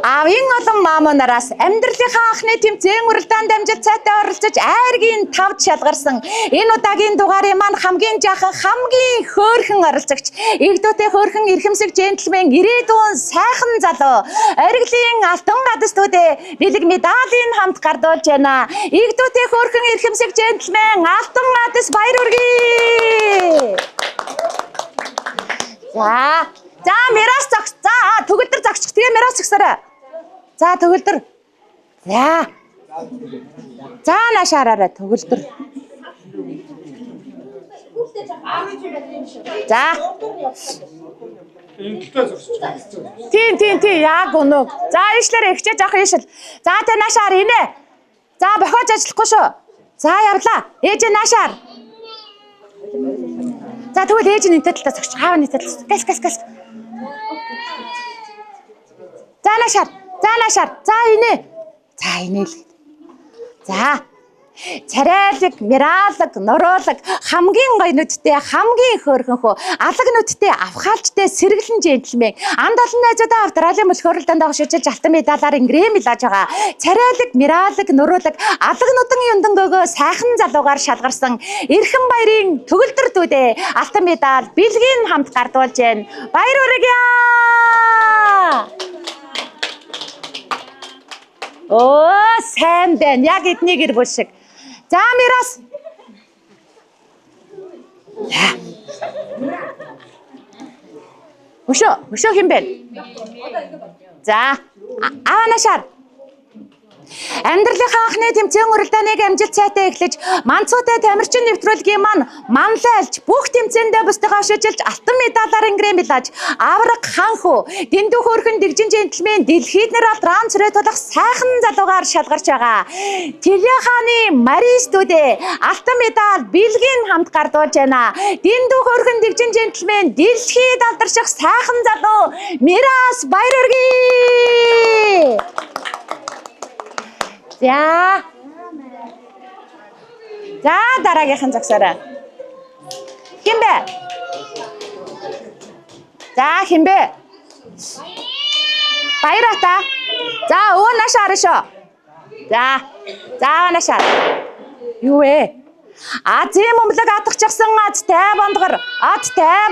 Авийн олон маамунараас амьдралынхаа анхны тэмцээн уралдаанд амжилт сайтай оролцож айргийн 5 шалгарсан энэ удаагийн дугаарыг маань хамгийн жаахан хамгийн хөөрхөн оролцогч игдүүтэй хөөрхөн эрхэмсэг джентльмен ирээдүйн сайхан залуу ориглын алтан гадастуудээ бэлэг медалийн хамт гардуулж байна. Игдүүтэй хөөрхөн эрхэмсэг джентльмен алтан гадас баяр хүргэе. За мирас зогс. За төгөлдөр зогсчих. Тэгээ мирас зогсорой. За төгөлдөр. За наашаараа төгөлдөр. За. Ингэлтэй зогсчих. Тийм яг өнөө. За ээшлэрээ ихчээ жоох ээшл. За тэ наашаар инээ. За бохоож ажиллахгүй шүү. За явлаа. Ээж наашаар. За тэгвэл ээж нь энтэй талаа зогсчих. Хаав нь энтэй талаа. Гас. За наашаар. За инээ. За инээ л. За. Царайлаг, мираалаг, нуруулаг, хамгийн гоё нүдтэй, хамгийн хөөрхөн хөө, алаг нүдтэй, авхаалжтай, сэргэлэн джентльмен, анд олон найзуудаа австралиа мөлхөөрөлдөнд авшиж алтан медалаар ингрэм илааж байгаа. Царайлаг, мираалаг, нуруулаг, алаг нудан юндангөөгөө сайхан залуугаар шалгарсан эрхэм баярын төгөлдөр дүүдээ алтан медаль бэлгийн хамт гардуулж байна. Баяр хүргэе. Оо, сайн байна. Яг эдний гэр бүл шиг. За мирас. Өшөө хин бэ? За, аванашаар. Амьдралынхаа анхны тэмцээн уралдааныг амжилт сайтай эхлэж, манцуутай тамирчин нэвтрүүлгийн маань манлайлж, бүх тэмцээндээ бусдыг авшижилж, алтан медалаар ингрэм билааж, авраг ханхүү, дэндүү хөөрхөн дэгжин джентльмен дэлхийд нэр алт ранцрээ тулах сайхан залуугаар шалгарч байгаа. Тэрийн хааны Маристүүдээ алтан медаль бэлгийн хамт гардуулж байна. Дэндүү хөөрхөн дэгжин джентльмен дэлхийд алдарших сайхан залуу Мирас баяр хүргэе. За. За дараагийнхан зогсоорой. Хин бэ? За хин бэ? Баярата. За өвөө наашаа харна шүү. За наашаа. Юу вэ? Азийн мөмлөг атгахчихсан адтай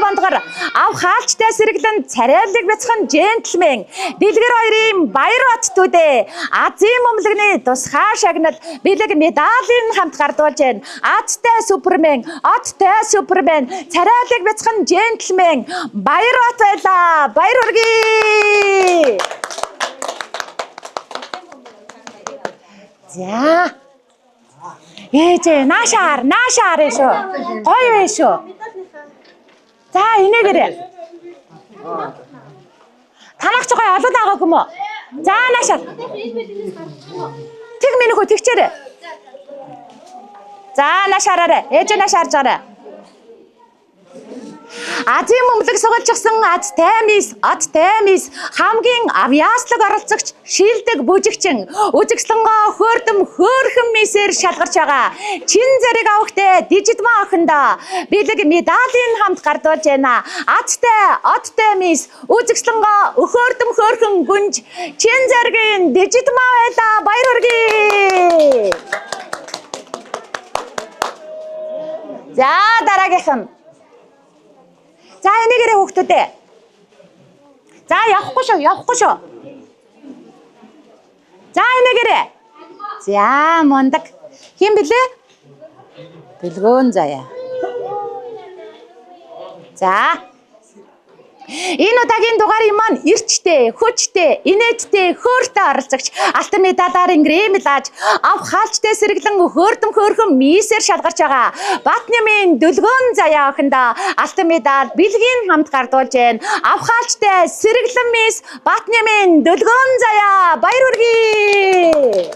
бондгор ав хаалчтай сэргэлэн царайлаг бяцхан джентльмен бэлгэр хоёрын баяр баттуудээ Азийн мөмлөгний тусгай шагнал бэлэг медалийн хамт гардуулж байна. Адтай супермен царайлаг бяцхан джентльмен баяр бат байлаа. Баяр хүргэе. За ээжээ наашаар шүү. Гоё вэ шүү. За инээгээрээ. Танах ч гоё олоод байгаагүй юм уу? За наашаар. Тэг минийхөө тэгчээрээ. За наашаараа. Ээжээ наашаарж гараа. Азийн мөмлөг сугалжсан адтай мис хамгийн авьяаслаг оролцогч шилдэг бүжигчин үзэгслэнгоо хөөрхөн мисээр шалгарч байгаа. Чин зэрэг авахтай дижитмаа охиндоо бэлэг медалийн хамт гардуулж байна. Адтай мис үзэгслэнгоо хөөрхөн гүнж чин зэргийн дижитмаа байлаа. Баяр хүргэе. За дараагийнхан. За энийгээрээ хүүхдүүдээ. За явахгүй шүү. За энийгээрээ. За мундаг. Хин блэ? Бэлгөөн заяа. За. Энэ удаагийн дугаарыг маань эрчтэй, хүчтэй, инээдтэй, хөөртэй оролцогч алтан медалаар грэмлаж, ав хаалчтай сэргэлэн хөөрхөн мисээр шалгарч байгаа. Батнямын Дүлгөөн заяа охиндоо алтан медаль бэлгийн хамт гардуулж байна. Ав хаалчтай сэргэлэн мис Батнямын Дүлгөөн заяа баяр хүргэе.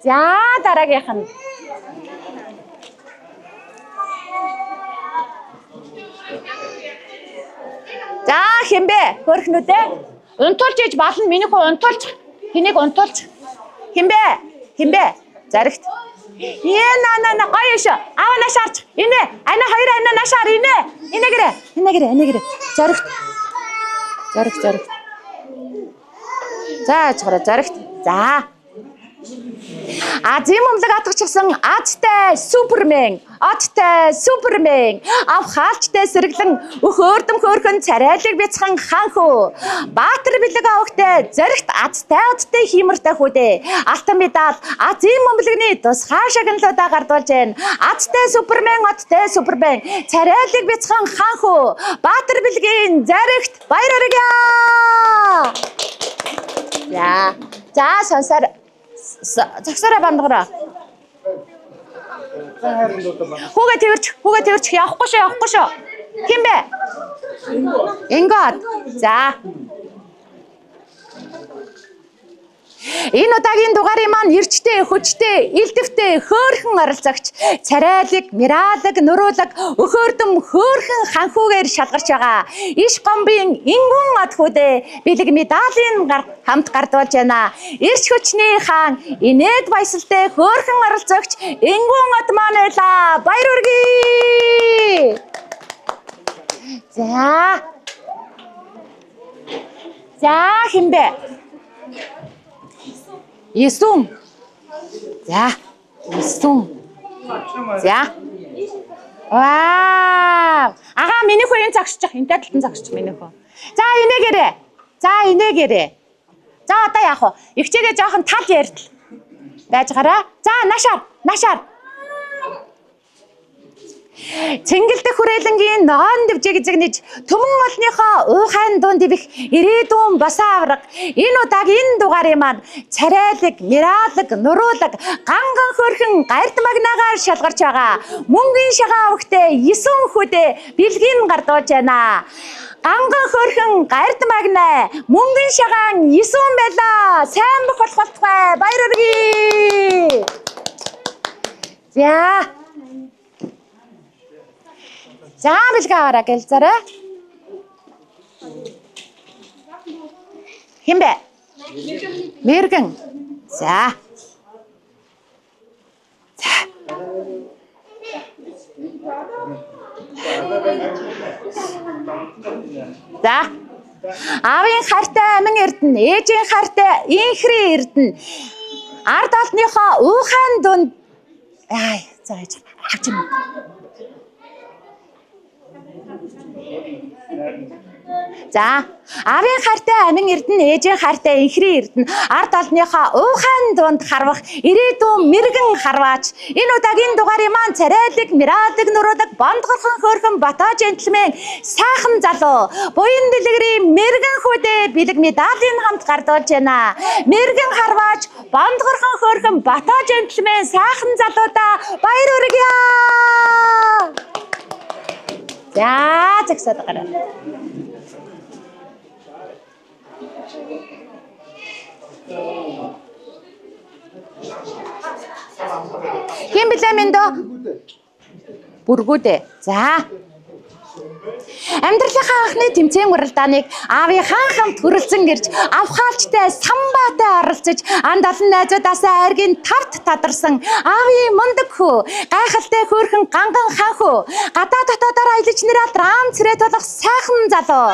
За дараагийнхан. За хэмбэ хөрхнүүдээ унтуулж ээж болно. Минийхөө унтуулж. Хэнийг унтуулж. Хэмбэ заригт. Наа гоё шүү. Аава наашаарч. Инэ. Ана хоёр ана наашаар инэ. Инээгэрэ. Заригт. За чараа заригт. За. Азийн мөмлөг атгахчихсан адтай супермен ав хаалчтай сэргэлэн хөөрхөн царайлаг бяцхан ханху баатар бэлэг авахтай зоригт адтай хиймэртэй хүүдээ алтан медаль Азийн мөмлөгний тусгай шагналуудаа гардуулж байна. Адтай супермен царайлаг бяцхан ханху баатар бэлгийн зоригт баяр хүргэе. За сонсоор загсараа бандгараа. Хүүгээ тэрч явахгүй шүү. Хин бэ? Энгод. За. Энэ удаагийн дугаарыг маань эрчтэй, хүчтэй, илдэвтэй, хөөрхөн оролцогч царайлаг, миралаг, нуруулаг, хөөрхөн ханхуугаар шалгарч байгаа. Иш гомбын ингүн адхүүдээ бэлэг медалийн хамт гардуулж байна. Эрч хүчний хаан инээд баясалтай хөөрхөн оролцогч ингүн ад маань байлаа. Баяр хүргэе. За хэмбэ? Есүм. За. Вау. Ага минийхөө энэ загсчих. Энтэй талтан загсчих минийхөө. За инээгээрээ. За одоо яах вэ? Игчээгээ жоохон тал ярьтал. Байж гараа. За нашаар. Цэнгэлдэх хүрээлэнгийн ноон дэвжиг зэгнэж төмөн олныхоо уухайн дуун дэвих ирээдүйн босоо авраг. Энэ удаагийн дугаарыг маань царайлаг, миралаг, нуруулаг, ганган хөрхөн гард магнаагаар шалгарч байгаа. Мөнгөний шагаа авахтай 9 хүдээ бэлгийн гардуулж байна. Ганган хөрхөн гард магнаа мөнгөний шагаа 9 байлаа. Сайн бүх болтугай. Баяр хүргэе. За бэлгээ аваарай гэлзараа. Хин бэ? Мэргэн. За. За. Аавын хайртай амин эрдэнэ, ээжийн хайртай инхрийн эрдэнэ. Ард олонныхоо уухайн дунд за авч юм. За, аавын хайртай амин эрдэнэ, ээжийн хайртай инхрийн эрдэнэ. Ард олонныхоо уухайн дунд харвах ирээдүйн мэрэгэн харваач. Энэ удаагийн дугаарыг маань царайлаг, мираалаг, нуруудаг, бондгорхон хөөрхөн батаа жентльмен сайхан залуу. Буян дэлгэрийн мэрэгэн хүүдээ бэлэг медалийн хамт гардуулж байна. Мэрэгэн харваач, бондгорхон хөөрхөн батаа жентльмен сайхан залуудаа баяр хүргье. За, зэгсээд гараа. Кем билээ минь дөө? Бүргүүдээ. За. Амьдралынхаа анхны тэмцээн уралдааныг аавынхаа хамт хүрэлцэн ирж, авхаалчтай самбаатай оролцож, анд олон найзуудаасаа айргийн тавт тадарсан аавын мундаг хүү, гайхалтай хөөрхөн ганган хан хүү, гадаа дотоодоор аялж нэрээ драм цэрээ тулах сайхан залуу,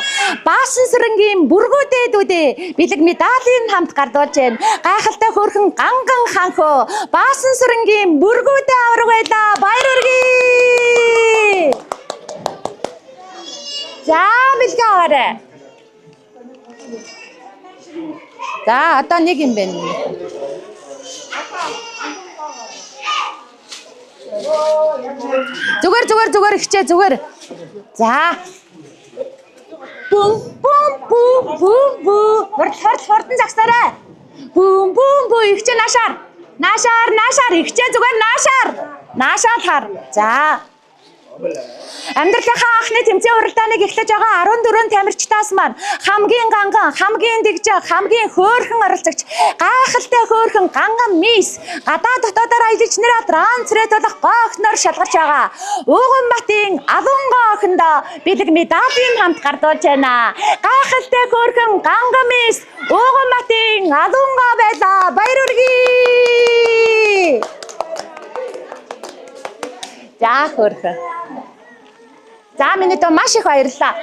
баасан сэрэнгийн бүргүүдээдүүдээ бэлэг медалийн хамт гардуулж байна. Гайхалтай хөөрхөн ганган хан хүү, баасан сэрэнгийн бүргүүдээ авраг байлаа. Баяр хүргэе. За, бэлгээ аваарай. За, одоо нэг юм байна. Зүгээр хичээ зүгээр. За. Бум бум бум бум бум. Хурдан загсаарай. Бум бум бум ихчээ наашаар. Наашаар ихчээ зүгээр наашаар. Наашаа тар. За. Амьдралынхаа анхны тэмцээн уралдааныг эхлэж байгаа 14 тамирчтаас маань хамгийн ганган, хамгийн дэгжээ, хамгийн хөөрхөн оролцогч, гайхалтай хөөрхөн ганган мисс, гадаа дотоодоор аялж нэрээ трансрет болох гоохноор шалгарч байгаа. Ууганбатын Алунгоо охиндоо бэлэг медалийн хамт гардуулж байна. Гайхалтай хөөрхөн ганган мисс, Ууганбатын Алунгоо байлаа. Баяр хүргэе. За хөөрхөн. За миний дөө маш их баярлалаа.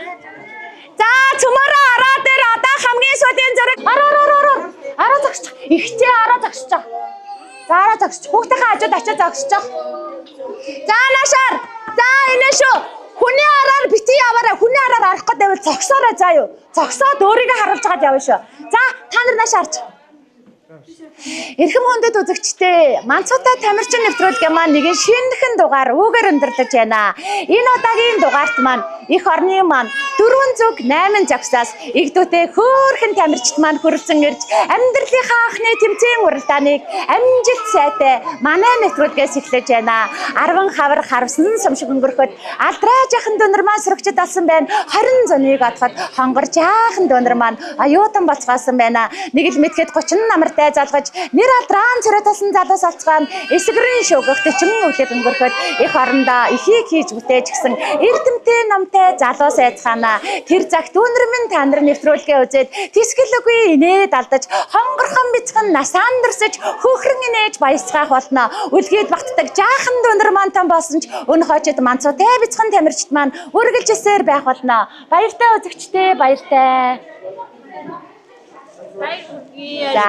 За цөмөрөө араа дээр одоо хамгийн сүүлийн зураг араа загсч. Ихтэй араа загсч. За араа загсч. Хүүхдийнхээ хажууд очиж загсч. За наашаар. За энэ шүү. Хүний араар бити яваарай. Хүний араар арах гэдэг бол зогсоорой заа юу. Зогсоод өөрийгөө харуулж гад явна шүү. За та нар наашаарч. Эрхэм хүндэт үзэгчдээ Манцуутай тамирчин нэвтрүүлгийн маань нэгэн шинэхэн дугаар үүгээр өндөрлөж байна. Энэ удаагийн дугаарт маань эх орны маань 408 жагсаас игдүүтэй хөөрхөн тамирчид маань хүрэлцэн ирж амьдралынхаа анхны тэмцээн уралдааныг амжилт сайтай манай нэвтрүүлгээс эхлэж байна. 10 хавар харвсан сумшиг өнгөрөхөд алдраа жахан дөнөр маань сурагчид алсан байна. 20 зуныг отоход хонгор жаахан дөнөр маань аюутан боцгоосон байна. Нэг л мэдхэд 30 намартай залгаж нэр алдрaan царайталсан залуус алцгаан эсгэрийн шугах төчмөн өвлөд өнгөрөхөд их орондоо ихийг хийж бүтээж гисэн эрдэмтэй намтай залуус айцгаана. Тэр цагт өнөр минь та нар нэвтрүүлгээ үзээд тэсгэлгүй инээд алдаж хонгорхон бицхэн насаан дөрсөж хөхрөн инээж баясгаах болно. Үлгээд багтдаг жаахан дөнөр маань том болсон ч өн хойчод Манцуутай бицхэн тамирчид маань үргэлжилсээр байх болно. Баяртай үзэгчдээ баяртай. За